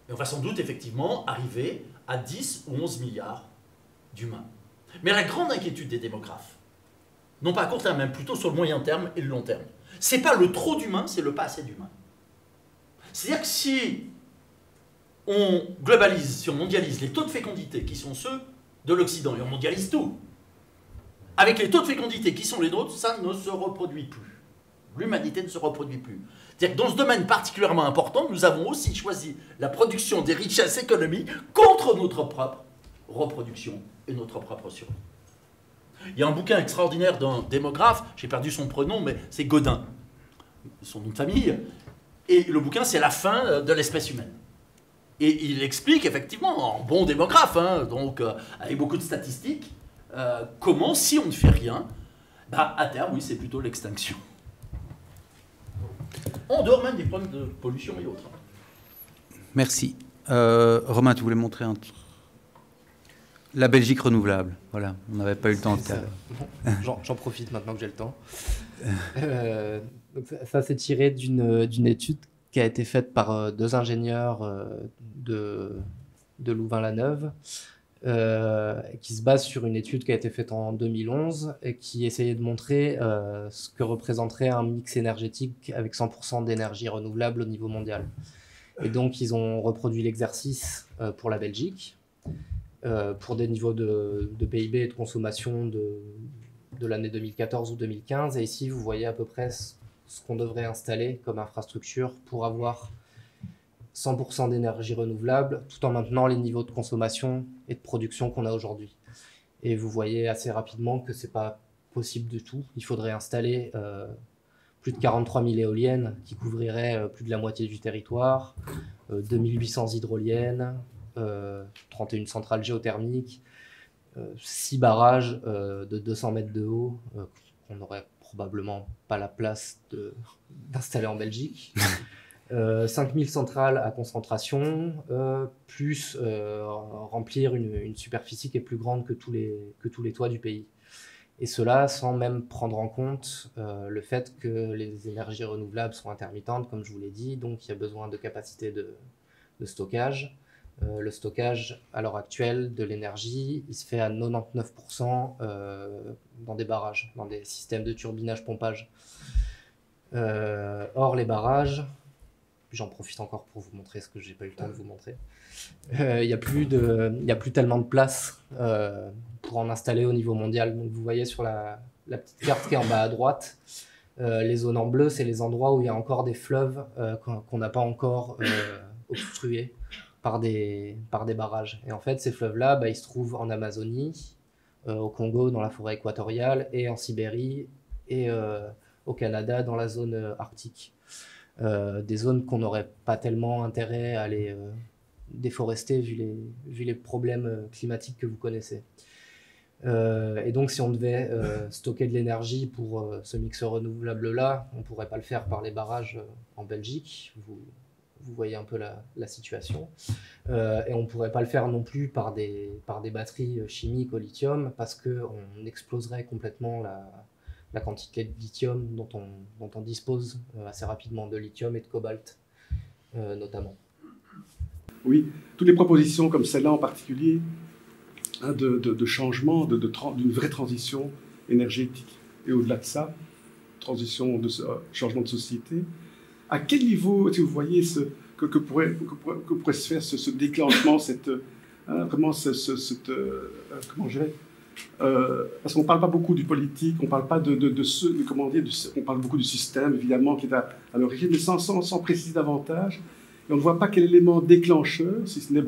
Et on va sans doute effectivement arriver à 10 ou 11 milliards d'humains. Mais la grande inquiétude des démographes, non pas à court terme, mais plutôt sur le moyen terme et le long terme, c'est pas le trop d'humains, c'est le pas assez d'humains. C'est-à-dire que si on globalise, si on mondialise les taux de fécondité qui sont ceux de l'Occident, et on mondialise tout, avec les taux de fécondité qui sont les nôtres, ça ne se reproduit plus. L'humanité ne se reproduit plus. C'est-à-dire que dans ce domaine particulièrement important, nous avons aussi choisi la production des richesses économiques contre notre propre reproduction et notre propre survie. Il y a un bouquin extraordinaire d'un démographe, j'ai perdu son prénom, mais c'est Godin, son nom de famille, et le bouquin c'est La fin de l'espèce humaine. Et il explique effectivement, en bon démographe, donc avec beaucoup de statistiques, comment si on ne fait rien, à terme, oui, c'est plutôt l'extinction. En dehors même des problèmes de pollution et autres. Merci. Romain, tu voulais montrer un truc? La Belgique renouvelable. Voilà, on n'avait pas eu le temps de faire. J'en profite maintenant que j'ai le temps. Donc ça c'est tiré d'une étude qui a été faite par 2 ingénieurs de Louvain-la-Neuve, qui se base sur une étude qui a été faite en 2011 et qui essayait de montrer ce que représenterait un mix énergétique avec 100% d'énergie renouvelable au niveau mondial. Et donc ils ont reproduit l'exercice pour la Belgique, pour des niveaux de PIB et de consommation de l'année 2014 ou 2015. Et ici, vous voyez à peu près ce qu'on devrait installer comme infrastructure pour avoir 100% d'énergie renouvelable, tout en maintenant les niveaux de consommation et de production qu'on a aujourd'hui. Et vous voyez assez rapidement que ce n'est pas possible du tout. Il faudrait installer plus de 43 000 éoliennes qui couvriraient plus de la moitié du territoire, 2800 hydroliennes, 31 centrales géothermiques, 6 barrages de 200 mètres de haut qu'on n'aurait probablement pas la place d'installer en Belgique, 5000 centrales à concentration, plus remplir une superficie qui est plus grande que tous les toits du pays. Et cela sans même prendre en compte le fait que les énergies renouvelables sont intermittentes, comme je vous l'ai dit, donc il y a besoin de capacités de stockage, Le stockage, à l'heure actuelle, de l'énergie, il se fait à 99% dans des barrages, dans des systèmes de turbinage-pompage. Or, les barrages, j'en profite encore pour vous montrer ce que j'ai pas eu le temps de vous montrer. Il n'y a plus tellement de place pour en installer au niveau mondial. Donc, vous voyez sur la petite carte qui est en bas à droite, les zones en bleu, c'est les endroits où il y a encore des fleuves qu'on n'a pas encore obstrués par des barrages. Et en fait, ces fleuves-là, ils se trouvent en Amazonie, au Congo, dans la forêt équatoriale, et en Sibérie, et au Canada, dans la zone arctique. Des zones qu'on n'aurait pas tellement intérêt à aller déforester vu les problèmes climatiques que vous connaissez. Et donc, si on devait stocker de l'énergie pour ce mixeur renouvelable-là, on ne pourrait pas le faire par les barrages en Belgique. Vous voyez un peu la situation. Et on ne pourrait pas le faire non plus par des batteries chimiques au lithium parce qu'on exploserait complètement la quantité de lithium dont on dispose assez rapidement, de lithium et de cobalt notamment. Oui, toutes les propositions comme celle-là en particulier, hein, de changement, d'une vraie transition énergétique. Et au-delà de ça, changement de société. À quel niveau est-ce que vous voyez que pourrait se faire ce déclenchement, vraiment comment je dirais, parce qu'on ne parle pas beaucoup du politique, on ne parle pas on parle beaucoup du système, évidemment, qui est à l'origine, mais sans préciser davantage. Et on ne voit pas quel élément déclencheur, si ce n'est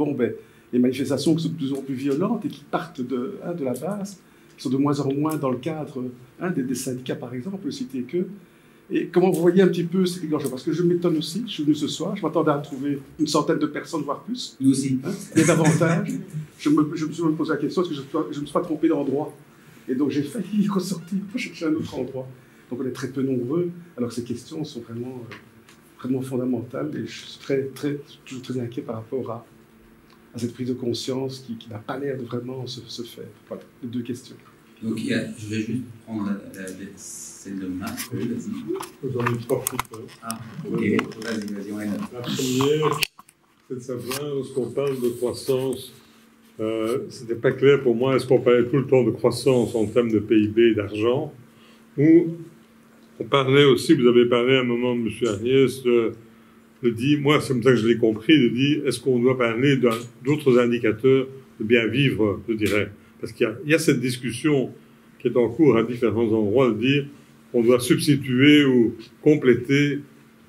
les manifestations qui sont de plus en plus violentes et qui partent de la base, qui sont de moins en moins dans le cadre des syndicats, par exemple, citer que. Et comment vous voyez un petit peu ces déclencheurs? Parce que je m'étonne aussi, je suis venu ce soir, je m'attendais à trouver une centaine de personnes, voire plus. Nous aussi. Et davantage. Je me suis même posé la question, est-ce que je ne me suis pas trompé d'endroit? Et donc j'ai failli ressortir pour chercher un autre endroit. Donc on est très peu nombreux, alors que ces questions sont vraiment, vraiment fondamentales. Et je suis toujours très inquiet par rapport à cette prise de conscience qui n'a pas l'air de vraiment se faire. Voilà, les deux questions. Donc je vais juste prendre celle de Marc. Oui, vas-y. J'en ai trois petites. Ah, ok. Vas-y, ouais. La première, c'est de savoir, lorsqu'on parle de croissance, c'était pas clair pour moi, est-ce qu'on parlait tout le temps de croissance en termes de PIB et d'argent, ou on parlait aussi, vous avez parlé à un moment de M. Agnès, de dire, moi c'est comme ça que je l'ai compris, de dire, est-ce qu'on doit parler d'autres indicateurs de bien vivre, je dirais. Parce qu'il y a cette discussion qui est en cours à différents endroits, de dire on doit substituer ou compléter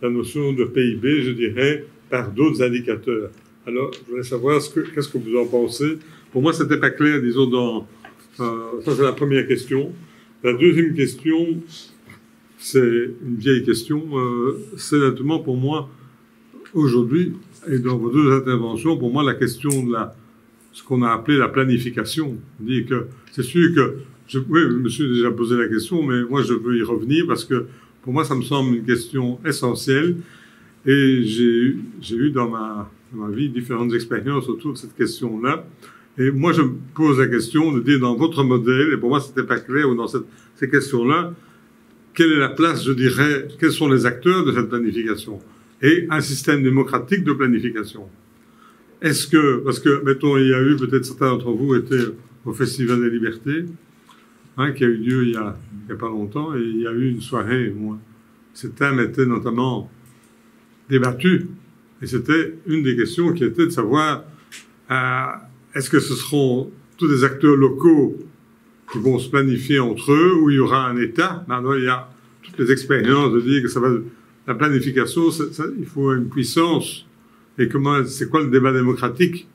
la notion de PIB, je dirais, par d'autres indicateurs. Alors, je voulais savoir qu'est-ce que vous en pensez. Pour moi, c'était pas clair, disons, ça c'est la première question. La deuxième question, c'est une vieille question, c'est notamment pour moi, aujourd'hui, et dans vos deux interventions, pour moi, la question de ce qu'on a appelé la planification. Dit que c'est sûr que oui, je me suis déjà posé la question, mais moi je veux y revenir parce que pour moi ça me semble une question essentielle et j'ai eu dans ma vie différentes expériences autour de cette question-là. Et moi je me pose la question de dire dans votre modèle, et pour moi c'était pas clair, ou dans ces questions-là, quelle est la place, je dirais, quels sont les acteurs de cette planification et un système démocratique de planification. Est-ce que, parce que, mettons, il y a eu, peut-être certains d'entre vous étaient au Festival des Libertés, qui a eu lieu il y a pas longtemps, et il y a eu une soirée où ce thème était notamment débattu, et c'était une des questions qui était de savoir, est-ce que ce seront tous des acteurs locaux qui vont se planifier entre eux, ou il y aura un État? Maintenant, il y a toutes les expériences de dire que la planification, il faut une puissance. Et c'est quoi le débat démocratique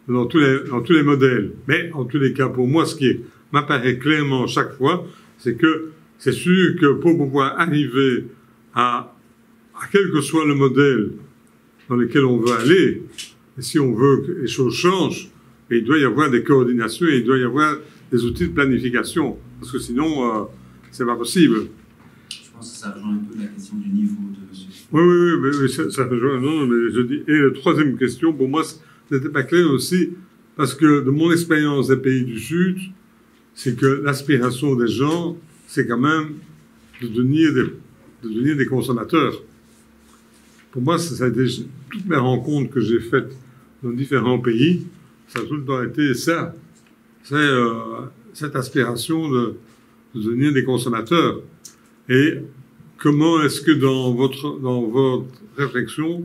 dans tous les modèles. Mais en tous les cas, pour moi, ce qui m'apparaît clairement chaque fois, c'est que c'est sûr que pour pouvoir arriver à quel que soit le modèle dans lequel on veut aller, et si on veut que les choses changent, il doit y avoir des coordinations et il doit y avoir des outils de planification, parce que sinon, c'est pas possible. Je pense que ça rejoint un peu la question du niveau de... Oui, ça rejoint. Non, mais je dis. Et la troisième question, pour moi, c'était pas clair aussi, parce que de mon expérience des pays du Sud, c'est que l'aspiration des gens, c'est quand même de devenir des consommateurs. Pour moi, ça a été toutes mes rencontres que j'ai faites dans différents pays, ça a tout le temps été ça. C'est cette aspiration de devenir des consommateurs. Et comment est-ce que dans votre réflexion,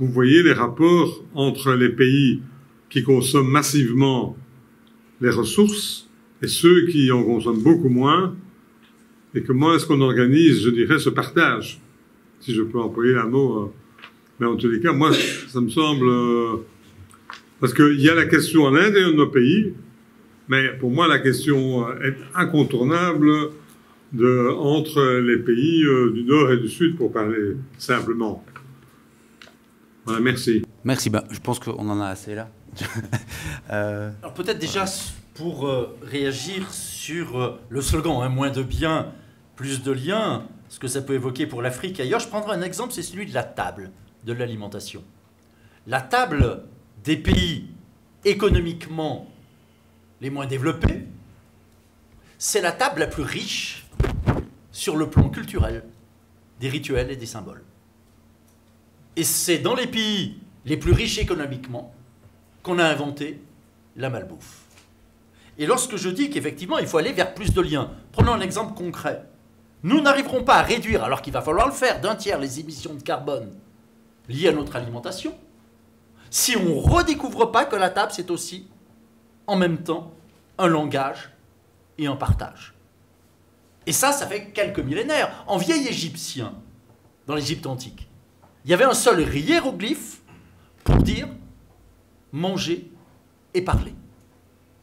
vous voyez les rapports entre les pays qui consomment massivement les ressources et ceux qui en consomment beaucoup moins, et comment est-ce qu'on organise, je dirais, ce partage, si je peux employer un mot. Mais en tous les cas, moi, ça me semble... parce qu'il y a la question à l'intérieur de nos pays, mais pour moi, la question est incontournable entre les pays du Nord et du Sud, pour parler simplement. Voilà, merci. Merci, je pense qu'on en a assez là. Alors peut-être déjà pour réagir sur le slogan, hein, moins de biens, plus de liens, ce que ça peut évoquer pour l'Afrique et ailleurs, je prendrai un exemple, c'est celui de la table de l'alimentation. La table des pays économiquement les moins développés, c'est la table la plus riche sur le plan culturel, des rituels et des symboles. Et c'est dans les pays les plus riches économiquement qu'on a inventé la malbouffe. Et lorsque je dis qu'effectivement, il faut aller vers plus de liens, prenons un exemple concret. Nous n'arriverons pas à réduire, alors qu'il va falloir le faire, d'un tiers les émissions de carbone liées à notre alimentation, si on ne redécouvre pas que la table, c'est aussi, en même temps, un langage et un partage. Et ça fait quelques millénaires. En vieil égyptien, dans l'Égypte antique, il y avait un seul hiéroglyphe pour dire manger et parler.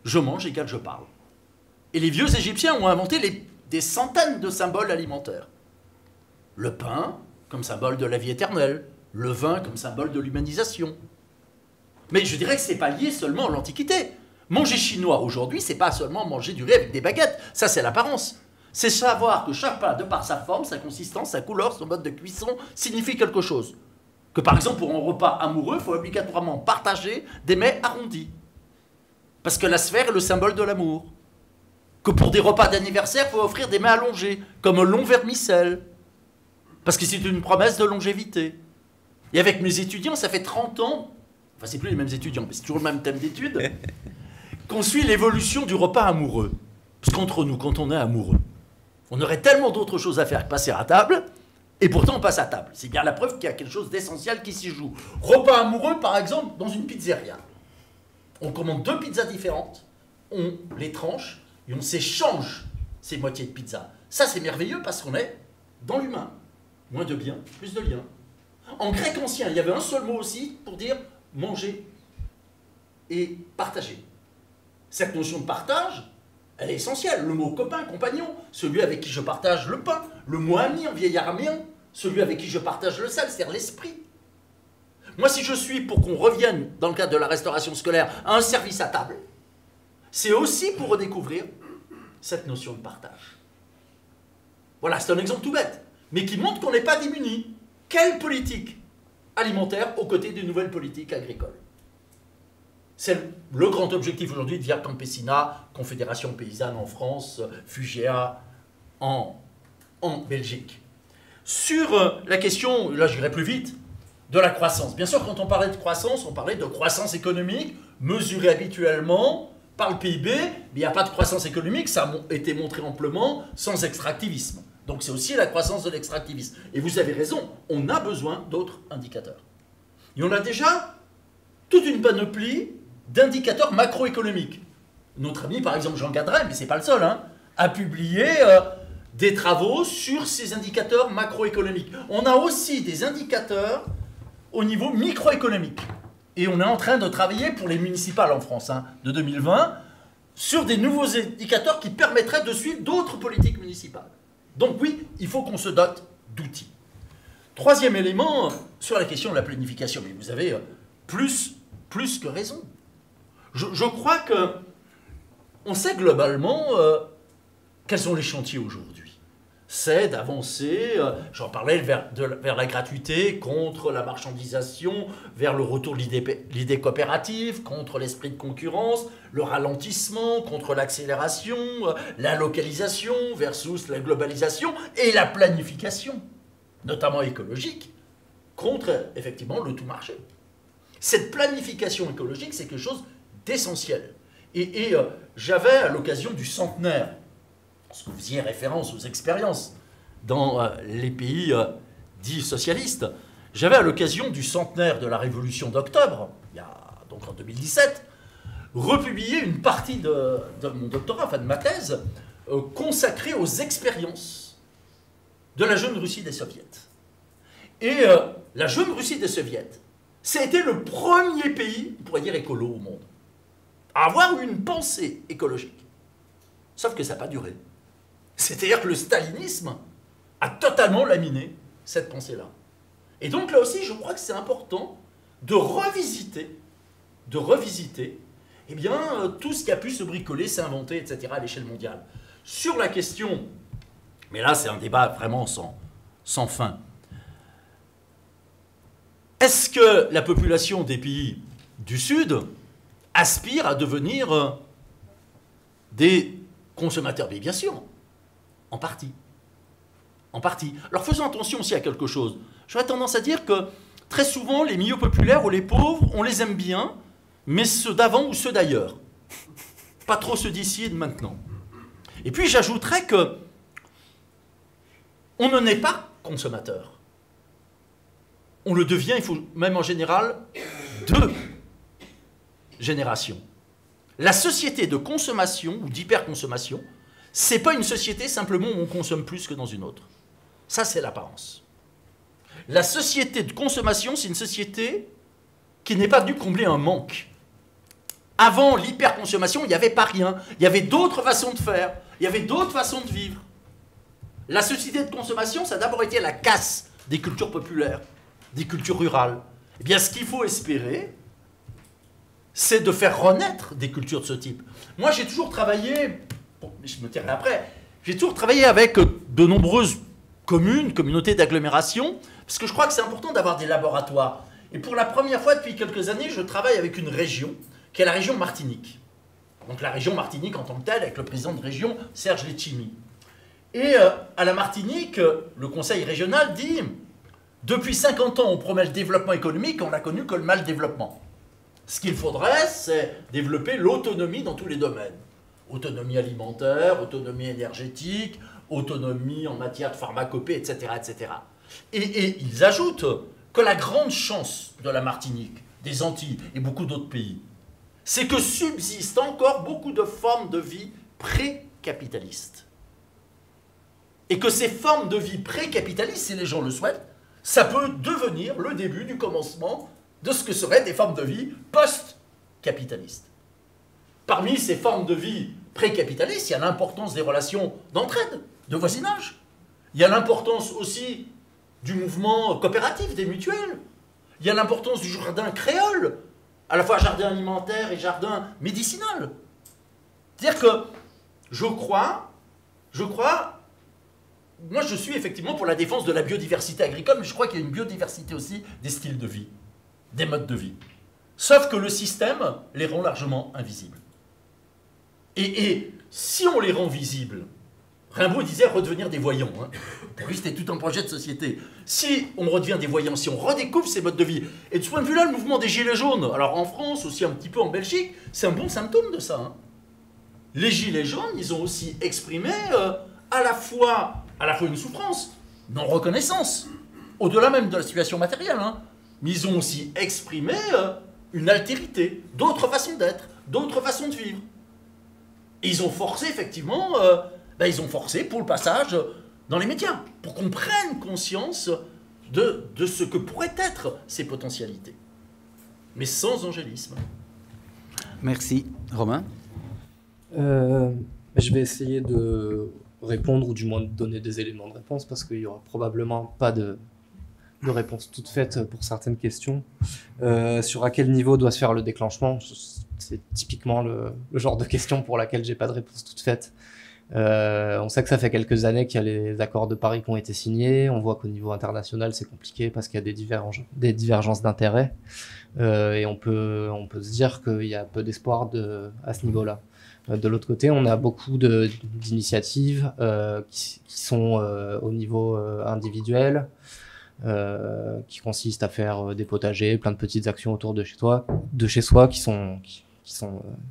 Je mange égale je parle. Et les vieux Égyptiens ont inventé des centaines de symboles alimentaires. Le pain comme symbole de la vie éternelle, le vin comme symbole de l'humanisation. Mais je dirais que ce n'est pas lié seulement à l'Antiquité. Manger chinois aujourd'hui, ce n'est pas seulement manger du riz avec des baguettes. Ça, c'est l'apparence. C'est savoir que chaque plat, de par sa forme, sa consistance, sa couleur, son mode de cuisson, signifie quelque chose. Que par exemple, pour un repas amoureux, il faut obligatoirement partager des mets arrondis. Parce que la sphère est le symbole de l'amour. Que pour des repas d'anniversaire, il faut offrir des mets allongés, comme un long vermicelle. Parce que c'est une promesse de longévité. Et avec mes étudiants, ça fait 30 ans, enfin c'est plus les mêmes étudiants, mais c'est toujours le même thème d'étude, qu'on suit l'évolution du repas amoureux. Parce qu'entre nous, quand on est amoureux, on aurait tellement d'autres choses à faire que passer à table, et pourtant on passe à table. C'est bien la preuve qu'il y a quelque chose d'essentiel qui s'y joue. Repas amoureux, par exemple, dans une pizzeria. On commande 2 pizzas différentes, on les tranche, et on s'échange ces moitiés de pizza. Ça, c'est merveilleux parce qu'on est dans l'humain. Moins de biens, plus de liens. En grec ancien, il y avait un seul mot aussi pour dire manger et partager. Cette notion de partage, elle est essentielle. Le mot copain, compagnon, celui avec qui je partage le pain. Le mot ami en vieil araméen, celui avec qui je partage le sel, c'est-à-dire l'esprit. Moi, si je suis pour qu'on revienne, dans le cadre de la restauration scolaire, à un service à table, c'est aussi pour redécouvrir cette notion de partage. Voilà, c'est un exemple tout bête, mais qui montre qu'on n'est pas démunis. Quelle politique alimentaire aux côtés d'une nouvelle politique agricole? C'est le grand objectif aujourd'hui de Via Campesina, Confédération paysanne en France, Fugea en Belgique. Sur la question, là j'irai plus vite, de la croissance. Bien sûr, quand on parlait de croissance, on parlait de croissance économique, mesurée habituellement par le PIB, mais il n'y a pas de croissance économique, ça a été montré amplement, sans extractivisme. Donc c'est aussi la croissance de l'extractivisme. Et vous avez raison, on a besoin d'autres indicateurs. Et on a déjà toute une panoplie d'indicateurs macroéconomiques. Notre ami, par exemple, Jean Gadret, mais ce n'est pas le seul, hein, a publié des travaux sur ces indicateurs macroéconomiques. On a aussi des indicateurs au niveau microéconomique. Et on est en train de travailler pour les municipales en France, hein, de 2020, sur des nouveaux indicateurs qui permettraient de suivre d'autres politiques municipales. Donc oui, il faut qu'on se dote d'outils. Troisième élément, sur la question de la planification. Mais vous avez plus que raison. Je crois que on sait globalement quels sont les chantiers aujourd'hui. C'est d'avancer, j'en parlais, vers la gratuité, contre la marchandisation, vers le retour de l'idée coopérative, contre l'esprit de concurrence, le ralentissement, contre l'accélération, la localisation versus la globalisation et la planification, notamment écologique, contre effectivement le tout marché. Cette planification écologique, c'est quelque chose d'essentiel. Et j'avais, à l'occasion du centenaire, parce que vous faisiez référence aux expériences dans les pays dits socialistes, j'avais à l'occasion du centenaire de la Révolution d'octobre, donc en 2017, republié une partie de mon doctorat, enfin de ma thèse, consacrée aux expériences de la jeune Russie des soviets. Et la jeune Russie des soviets, ça a été le premier pays, on pourrait dire écolo au monde, à avoir une pensée écologique. Sauf que ça n'a pas duré. C'est-à-dire que le stalinisme a totalement laminé cette pensée-là. Et donc là aussi, je crois que c'est important de revisiter eh bien, tout ce qui a pu se bricoler, s'inventer, etc. à l'échelle mondiale. Sur la question, mais là c'est un débat vraiment sans fin, est-ce que la population des pays du Sud aspire à devenir des consommateurs? Mais bien sûr, en partie. En partie. Alors faisons attention aussi à quelque chose. J'aurais tendance à dire que très souvent, les milieux populaires ou les pauvres, on les aime bien, mais ceux d'avant ou ceux d'ailleurs. Pas trop ceux d'ici et de maintenant. Et puis j'ajouterais que on ne naît pas consommateur. On le devient, il faut même en général 2 générations. La société de consommation ou d'hyperconsommation, c'est pas une société simplement où on consomme plus que dans une autre. Ça, c'est l'apparence. La société de consommation, c'est une société qui n'est pas venue combler un manque. Avant l'hyperconsommation, il n'y avait pas rien. Il y avait d'autres façons de faire. Il y avait d'autres façons de vivre. La société de consommation, ça a d'abord été la casse des cultures populaires, des cultures rurales. Eh bien, ce qu'il faut espérer, c'est de faire renaître des cultures de ce type. Moi, j'ai toujours travaillé, bon, je me tairai après, j'ai toujours travaillé avec de nombreuses communes, communautés d'agglomération, parce que je crois que c'est important d'avoir des laboratoires. Et pour la première fois depuis quelques années, je travaille avec une région, qui est la région Martinique. Donc la région Martinique en tant que telle, avec le président de région, Serge Letchimy. Et à la Martinique, le conseil régional dit, depuis 50 ans, on promet le développement économique, on n'a connu que le mal développement. Ce qu'il faudrait, c'est développer l'autonomie dans tous les domaines. Autonomie alimentaire, autonomie énergétique, autonomie en matière de pharmacopée, etc. etc. Et ils ajoutent que la grande chance de la Martinique, des Antilles et beaucoup d'autres pays, c'est que subsistent encore beaucoup de formes de vie pré-capitalistes. Et que ces formes de vie pré-capitalistes, si les gens le souhaitent, ça peut devenir le début du commencement de ce que seraient des formes de vie post-capitalistes. Parmi ces formes de vie pré-capitalistes, il y a l'importance des relations d'entraide, de voisinage. Il y a l'importance aussi du mouvement coopératif, des mutuelles. Il y a l'importance du jardin créole, à la fois jardin alimentaire et jardin médicinal. C'est-à-dire que je crois, moi je suis effectivement pour la défense de la biodiversité agricole, mais je crois qu'il y a une biodiversité aussi des styles de vie, des modes de vie. Sauf que le système les rend largement invisibles. Et si on les rend visibles, Rimbaud disait redevenir des voyants. Hein. Pour lui, c'était tout un projet de société. Si on redevient des voyants, si on redécouvre ces modes de vie, et de ce point de vue-là, le mouvement des Gilets jaunes, alors en France, aussi un petit peu en Belgique, c'est un bon symptôme de ça. Hein. Les Gilets jaunes, ils ont aussi exprimé à la fois une souffrance, non-reconnaissance, au-delà même de la situation matérielle, hein, mais ils ont aussi exprimé une altérité, d'autres façons d'être, d'autres façons de vivre. Et ils ont forcé, effectivement, ils ont forcé pour le passage dans les médias, pour qu'on prenne conscience de ce que pourraient être ces potentialités. Mais sans angélisme. Merci. Romain? Je vais essayer de répondre, ou du moins de donner des éléments de réponse, parce qu'il n'y aura probablement pas de réponse toute faite pour certaines questions. Sur à quel niveau doit se faire le déclenchement, c'est typiquement le genre de question pour laquelle j'ai pas de réponse toute faite. On sait que ça fait quelques années qu'il y a les accords de Paris qui ont été signés. On voit qu'au niveau international, c'est compliqué parce qu'il y a des divergences d'intérêts. Et on peut se dire qu'il y a peu d'espoir à ce niveau-là. De l'autre côté, on a beaucoup d'initiatives qui sont au niveau individuel, qui consiste à faire des potagers, plein de petites actions autour de chez soi qui sont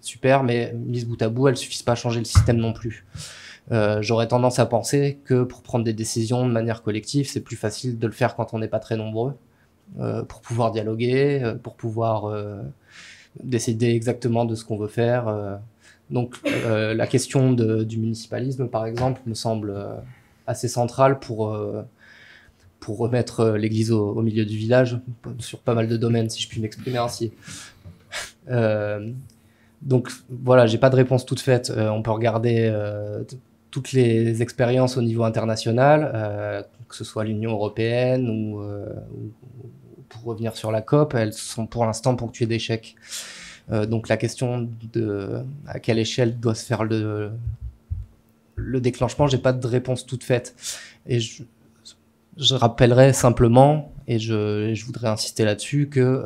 super, mais mises bout à bout, elles suffisent pas à changer le système non plus. J'aurais tendance à penser que pour prendre des décisions de manière collective, c'est plus facile de le faire quand on n'est pas très nombreux, pour pouvoir dialoguer, pour pouvoir décider exactement de ce qu'on veut faire. Donc la question du municipalisme, par exemple, me semble assez centrale pour remettre l'église au milieu du village, sur pas mal de domaines, si je puis m'exprimer ainsi. Donc voilà, j'ai pas de réponse toute faite. On peut regarder toutes les expériences au niveau international, que ce soit l'Union européenne ou pour revenir sur la COP, elles sont pour l'instant ponctuées d'échecs. Donc la question de à quelle échelle doit se faire le déclenchement, j'ai pas de réponse toute faite. Et je rappellerai simplement, et je voudrais insister là-dessus, que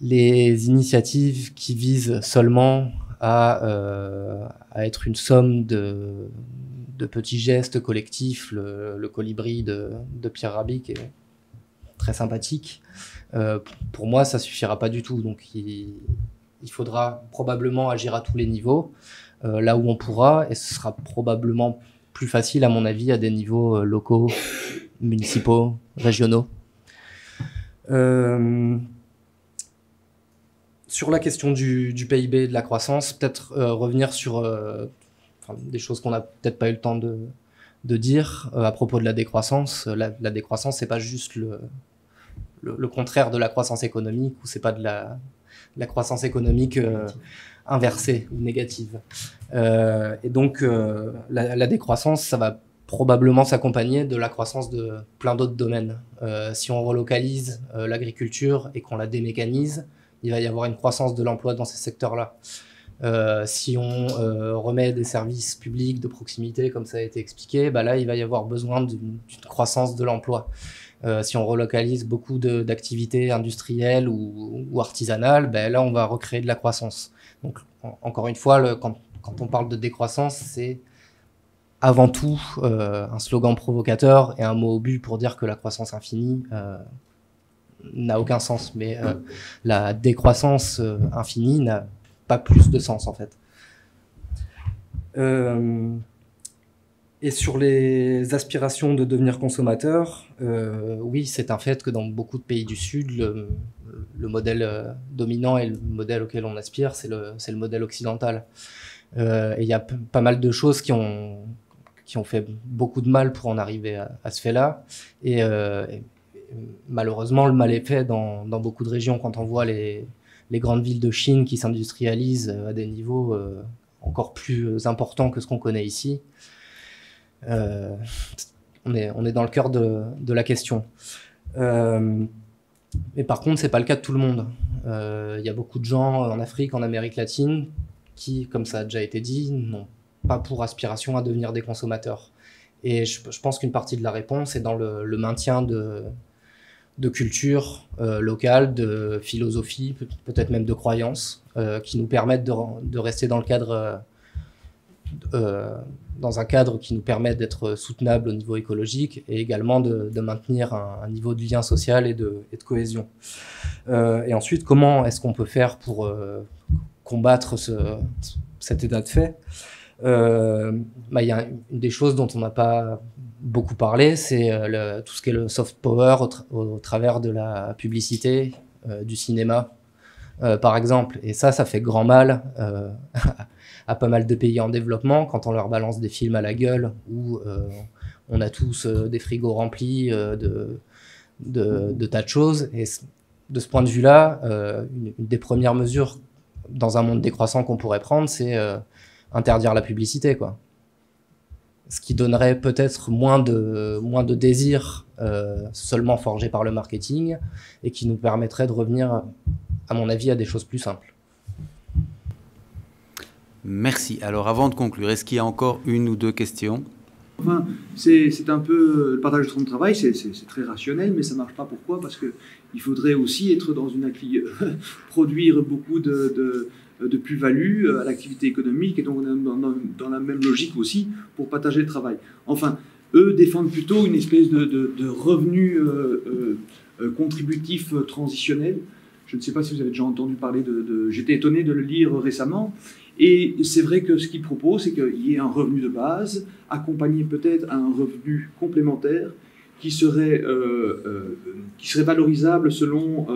les initiatives qui visent seulement à être une somme de petits gestes collectifs, le colibri de Pierre Rabhi, qui est très sympathique, pour moi ça suffira pas du tout. Donc il faudra probablement agir à tous les niveaux, là où on pourra, et ce sera probablement plus facile à mon avis à des niveaux locaux, municipaux, régionaux. Sur la question du PIB et de la croissance, peut-être revenir sur des choses qu'on n'a peut-être pas eu le temps de dire à propos de la décroissance. La décroissance, c'est pas juste le contraire de la croissance économique, ou c'est pas de la croissance économique inversée ou négative. Et donc la décroissance, ça va probablement s'accompagner de la croissance de plein d'autres domaines. Si on relocalise l'agriculture et qu'on la démécanise, il va y avoir une croissance de l'emploi dans ces secteurs-là. Si on remet des services publics de proximité, comme ça a été expliqué, là, il va y avoir besoin d'une croissance de l'emploi. Si on relocalise beaucoup d'activités industrielles ou artisanales, là, on va recréer de la croissance. Donc, encore une fois, quand on parle de décroissance, c'est avant tout un slogan provocateur et un mot au but pour dire que la croissance infinie n'a aucun sens, mais la décroissance infinie n'a pas plus de sens en fait. Et sur les aspirations de devenir consommateur, oui, c'est un fait que dans beaucoup de pays du Sud, le modèle dominant et le modèle auquel on aspire, c'est le modèle occidental. Et il y a pas mal de choses qui ont fait beaucoup de mal pour en arriver à ce fait-là. Et malheureusement, le mal est fait dans beaucoup de régions. Quand on voit les grandes villes de Chine qui s'industrialisent à des niveaux encore plus importants que ce qu'on connaît ici, on est dans le cœur de la question. Mais par contre, c'est pas le cas de tout le monde. Il y a beaucoup de gens en Afrique, en Amérique latine, qui, comme ça a déjà été dit, n'ont pas pour aspiration à devenir des consommateurs. Et je pense qu'une partie de la réponse est dans le maintien de culture locale, de philosophie, peut-être même de croyances, qui nous permettent de rester dans le cadre, dans un cadre qui nous permet d'être soutenable au niveau écologique, et également de maintenir un niveau de lien social et de cohésion. Et ensuite, comment est-ce qu'on peut faire pour combattre cet état de fait? Il y a une des choses dont on n'a pas beaucoup parlé, c'est tout ce qui est le soft power au travers de la publicité, du cinéma, par exemple. Et ça fait grand mal à pas mal de pays en développement quand on leur balance des films à la gueule, où on a tous des frigos remplis de tas de choses. Et de ce point de vue-là, une des premières mesures dans un monde décroissant qu'on pourrait prendre, c'est interdire la publicité, quoi. Ce qui donnerait peut-être moins de désirs seulement forgés par le marketing, et qui nous permettrait de revenir, à mon avis, à des choses plus simples. Merci. Alors, avant de conclure, est-ce qu'il y a encore une ou deux questions? Enfin, c'est un peu le partage du temps de travail, c'est très rationnel, mais ça marche pas. Pourquoi? Parce que il faudrait aussi être dans une produire beaucoup de plus-value à l'activité économique, et donc on est dans la même logique aussi pour partager le travail. Enfin, eux défendent plutôt une espèce de revenu contributif transitionnel. Je ne sais pas si vous avez déjà entendu parler j'étais étonné de le lire récemment. Et c'est vrai que ce qu'ils proposent, c'est qu'il y ait un revenu de base, accompagné peut-être à un revenu complémentaire, qui serait valorisable selon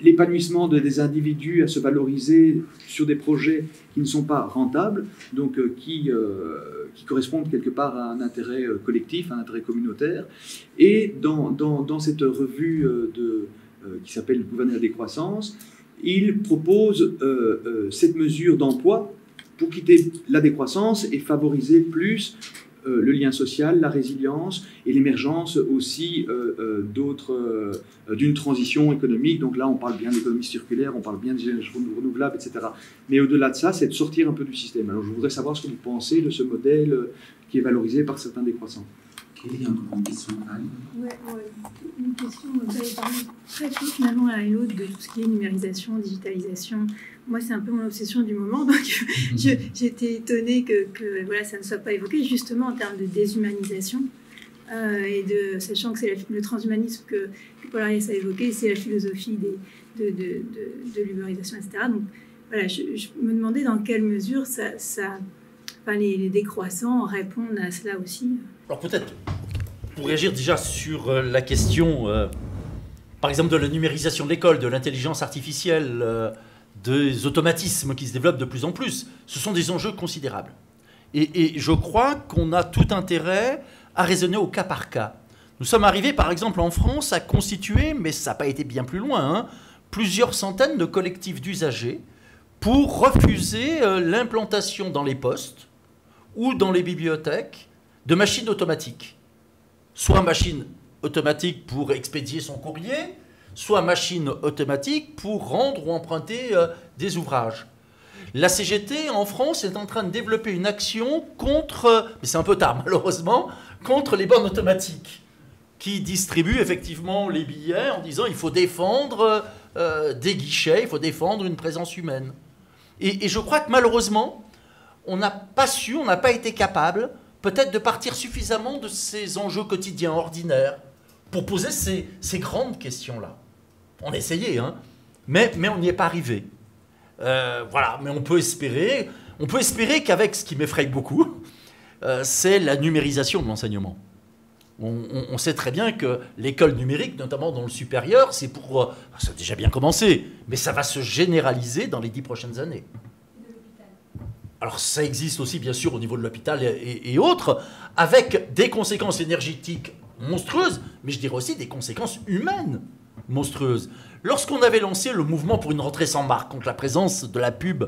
l'épanouissement des individus à se valoriser sur des projets qui ne sont pas rentables, donc qui correspondent quelque part à un intérêt collectif, un intérêt communautaire. Et dans cette revue qui s'appelle « Gouverner la décroissance », il propose cette mesure d'emploi pour quitter la décroissance et favoriser plus le lien social, la résilience et l'émergence aussi d'une transition économique. Donc là, on parle bien d'économie circulaire, on parle bien d'énergie renouvelable, etc. Mais au-delà de ça, c'est de sortir un peu du système. Alors je voudrais savoir ce que vous pensez de ce modèle qui est valorisé par certains décroissants. Il y a encore une question. Ouais, une question. Vous avez parlé très tôt finalement l'un et l'autre de tout ce qui est numérisation, digitalisation. Moi, c'est un peu mon obsession du moment, donc j'étais étonnée que voilà, ça ne soit pas évoqué, justement en termes de déshumanisation, sachant que c'est le transhumanisme que Paul Ariès a évoqué, c'est la philosophie de l'uberisation, etc. Donc voilà, je me demandais dans quelle mesure les décroissants répondent à cela aussi. Alors peut-être, pour réagir déjà sur la question, par exemple, de la numérisation de l'école, de l'intelligence artificielle, des automatismes qui se développent de plus en plus, ce sont des enjeux considérables. Et je crois qu'on a tout intérêt à raisonner au cas par cas. Nous sommes arrivés, par exemple, en France, à constituer, mais ça n'a pas été bien plus loin, plusieurs centaines de collectifs d'usagers pour refuser l'implantation dans les postes ou dans les bibliothèques de machines automatiques. Soit machine automatique pour expédier son courrier, soit machine automatique pour rendre ou emprunter des ouvrages. La CGT, en France, est en train de développer une action contre, mais c'est un peu tard malheureusement, contre les bornes automatiques, qui distribuent effectivement les billets en disant il faut défendre des guichets, il faut défendre une présence humaine. Et je crois que malheureusement, on n'a pas su, on n'a pas été capable peut-être de partir suffisamment de ces enjeux quotidiens ordinaires pour poser ces grandes questions-là. On a essayé, mais on n'y est pas arrivé. Voilà, mais on peut espérer qu'avec ce qui m'effraie beaucoup, c'est la numérisation de l'enseignement. On sait très bien que l'école numérique, notamment dans le supérieur, ça a déjà bien commencé, mais ça va se généraliser dans les 10 prochaines années. Alors ça existe aussi bien sûr au niveau de l'hôpital et autres, avec des conséquences énergétiques monstrueuses, mais je dirais aussi des conséquences humaines monstrueuses. Lorsqu'on avait lancé le mouvement pour une rentrée sans marque, contre la présence de la pub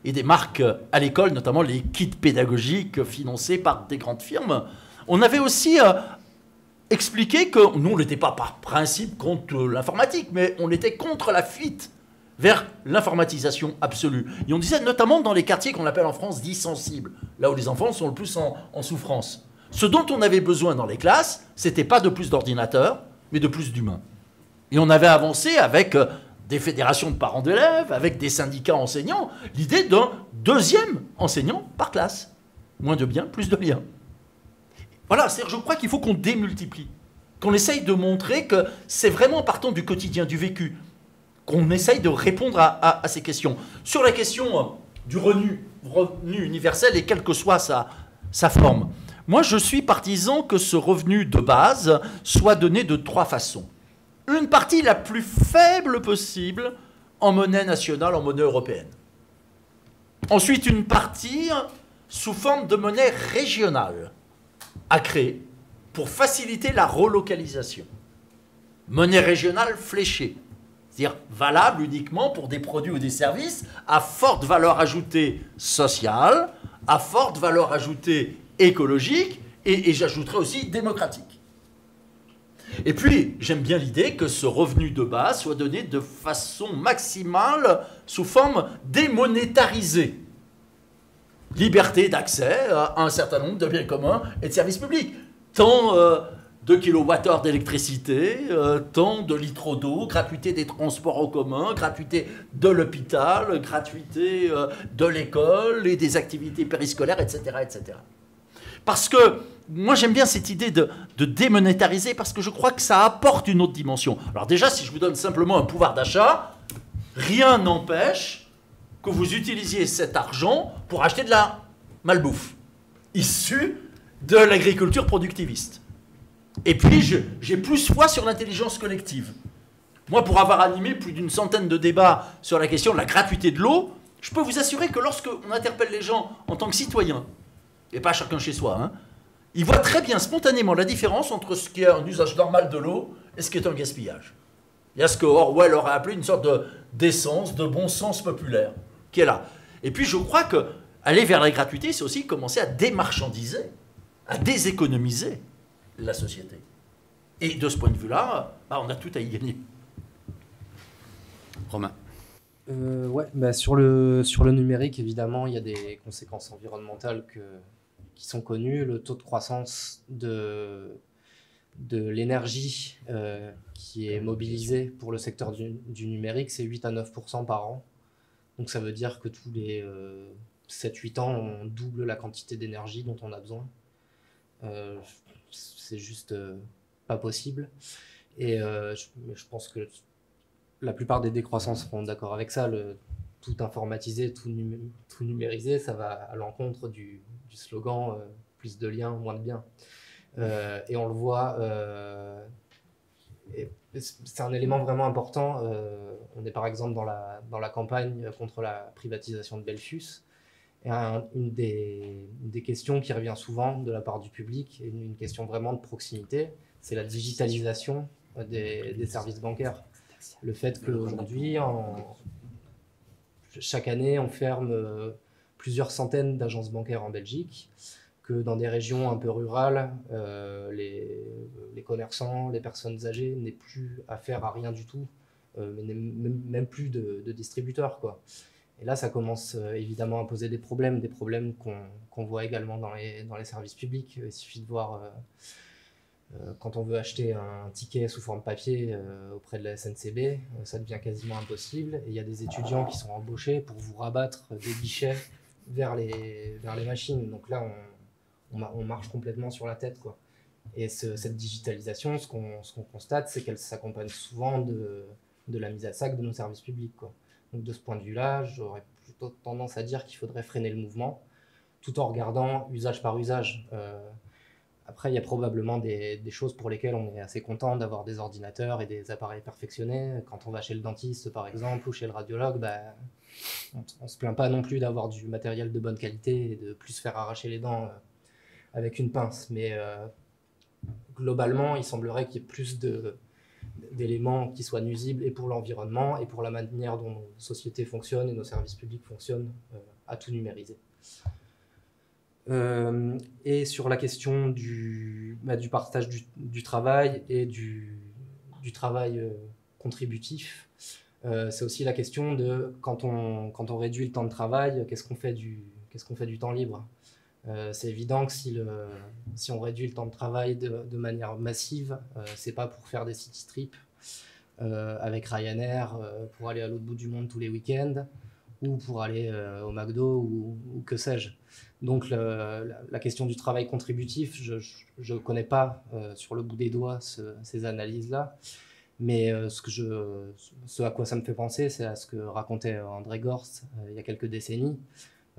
et des marques à l'école, notamment les kits pédagogiques financés par des grandes firmes, on avait aussi expliqué que nous, on n'était pas par principe contre l'informatique, mais on était contre la fuite vers l'informatisation absolue. Et on disait notamment dans les quartiers qu'on appelle en France dits sensibles, là où les enfants sont le plus en souffrance. Ce dont on avait besoin dans les classes, c'était pas de plus d'ordinateurs, mais de plus d'humains. Et on avait avancé avec des fédérations de parents d'élèves, avec des syndicats enseignants, l'idée d'un deuxième enseignant par classe. Moins de biens, plus de liens. Voilà, c'est-à-dire je crois qu'il faut qu'on démultiplie, qu'on essaye de montrer que c'est vraiment partant du quotidien, du vécu, qu'on essaye de répondre à ces questions. Sur la question du revenu universel et quelle que soit sa forme, moi je suis partisan que ce revenu de base soit donné de 3 façons. Une partie la plus faible possible en monnaie nationale, en monnaie européenne. Ensuite, une partie sous forme de monnaie régionale à créer pour faciliter la relocalisation. Monnaie régionale fléchée, c'est-à-dire valable uniquement pour des produits ou des services à forte valeur ajoutée sociale, à forte valeur ajoutée écologique et j'ajouterais aussi démocratique. Et puis, j'aime bien l'idée que ce revenu de base soit donné de façon maximale sous forme démonétarisée. Liberté d'accès à un certain nombre de biens communs et de services publics. Tant de kilowattheures d'électricité, tant de litres d'eau, gratuité des transports en commun, gratuité de l'hôpital, gratuité de l'école et des activités périscolaires, etc., etc. Parce que moi, j'aime bien cette idée de démonétariser, parce que je crois que ça apporte une autre dimension. Alors déjà, si je vous donne simplement un pouvoir d'achat, rien n'empêche que vous utilisiez cet argent pour acheter de la malbouffe, issue de l'agriculture productiviste. Et puis, j'ai plus foi sur l'intelligence collective. Moi, pour avoir animé plus d'une centaine de débats sur la question de la gratuité de l'eau, je peux vous assurer que lorsqu'on interpelle les gens en tant que citoyens, et pas chacun chez soi, hein, ils voient très bien spontanément la différence entre ce qui est un usage normal de l'eau et ce qui est un gaspillage. Il y a ce que Orwell aurait appelé une sorte d'essence, de bon sens populaire, qui est là. Et puis, je crois que aller vers la gratuité, c'est aussi commencer à démarchandiser, à déséconomiser la société. Et de ce point de vue-là, on a tout à y gagner. Romain. Ouais, bah sur le numérique, évidemment, il y a des conséquences environnementales qui sont connues. Le taux de croissance de l'énergie qui est mobilisée pour le secteur du numérique, c'est 8 à 9% par an. Donc ça veut dire que tous les 7-8 ans, on double la quantité d'énergie dont on a besoin. C'est juste pas possible. Et je pense que la plupart des décroissants seront d'accord avec ça. Tout informatiser, tout numériser, ça va à l'encontre du slogan plus de liens, moins de biens. Et on le voit, c'est un élément vraiment important. On est par exemple dans la campagne contre la privatisation de Belfius. Et une des questions qui revient souvent de la part du public, et une question vraiment de proximité, c'est la digitalisation des services bancaires. Le fait qu'aujourd'hui, chaque année, on ferme plusieurs centaines d'agences bancaires en Belgique, que dans des régions un peu rurales, les commerçants, les personnes âgées n'aient plus affaire à rien du tout, même plus de distributeurs, quoi. Et là, ça commence évidemment à poser des problèmes qu'on voit également dans les services publics. Il suffit de voir quand on veut acheter un ticket sous forme papier auprès de la SNCB, ça devient quasiment impossible. Et il y a des étudiants qui sont embauchés pour vous rabattre des guichets vers les machines. Donc là, on marche complètement sur la tête, quoi. Et cette digitalisation, ce qu'on constate, c'est qu'elle s'accompagne souvent de la mise à sac de nos services publics, quoi. Donc de ce point de vue-là, j'aurais plutôt tendance à dire qu'il faudrait freiner le mouvement, tout en regardant usage par usage. Après, il y a probablement des choses pour lesquelles on est assez content d'avoir des ordinateurs et des appareils perfectionnés. Quand on va chez le dentiste, par exemple, ou chez le radiologue, on ne se plaint pas non plus d'avoir du matériel de bonne qualité et de plus se faire arracher les dents avec une pince. Mais globalement, il semblerait qu'il y ait plus d'éléments qui soient nuisibles et pour l'environnement et pour la manière dont nos sociétés fonctionnent et nos services publics fonctionnent à tout numériser. Et sur la question du partage du travail et du travail contributif, c'est aussi la question de quand on réduit le temps de travail, qu'est-ce qu'on fait du temps libre. C'est évident que si on réduit le temps de travail de manière massive, c'est pas pour faire des city trips avec Ryanair pour aller à l'autre bout du monde tous les week-ends ou pour aller au McDo ou que sais-je. Donc la question du travail contributif, je ne connais pas sur le bout des doigts ces analyses-là, mais ce à quoi ça me fait penser, c'est à ce que racontait André Gorz il y a quelques décennies,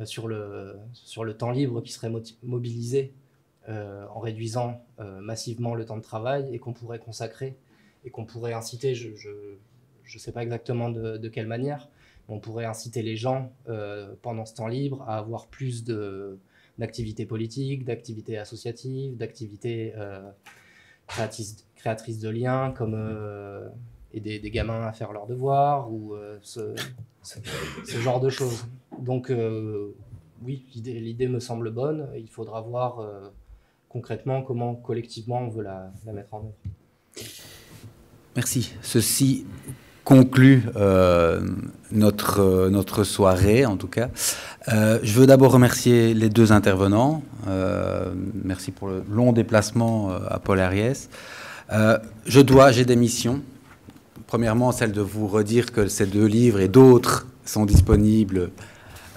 sur le temps libre qui serait mobilisé en réduisant massivement le temps de travail et qu'on pourrait consacrer et qu'on pourrait inciter, je ne sais pas exactement de quelle manière, on pourrait inciter les gens pendant ce temps libre à avoir plus d'activités politiques, d'activités associatives, d'activités créatrices de liens, comme aider des gamins à faire leurs devoirs ou ce genre de choses. Donc oui, l'idée me semble bonne. Il faudra voir concrètement comment collectivement on veut la mettre en œuvre. Merci. Ceci conclut notre soirée, en tout cas. Je veux d'abord remercier les deux intervenants. Merci pour le long déplacement à Paul-Ariès. J'ai des missions. Premièrement, celle de vous redire que ces deux livres et d'autres sont disponibles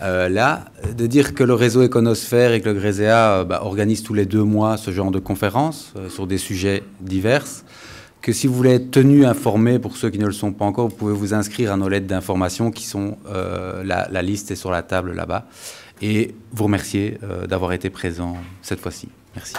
là, de dire que le réseau Econosphère et que le GRESEA organise tous les 2 mois ce genre de conférences sur des sujets divers, que si vous voulez être tenu informé, pour ceux qui ne le sont pas encore, vous pouvez vous inscrire à nos lettres d'information qui sont, la liste est sur la table là-bas, et vous remercier d'avoir été présent cette fois-ci. Merci.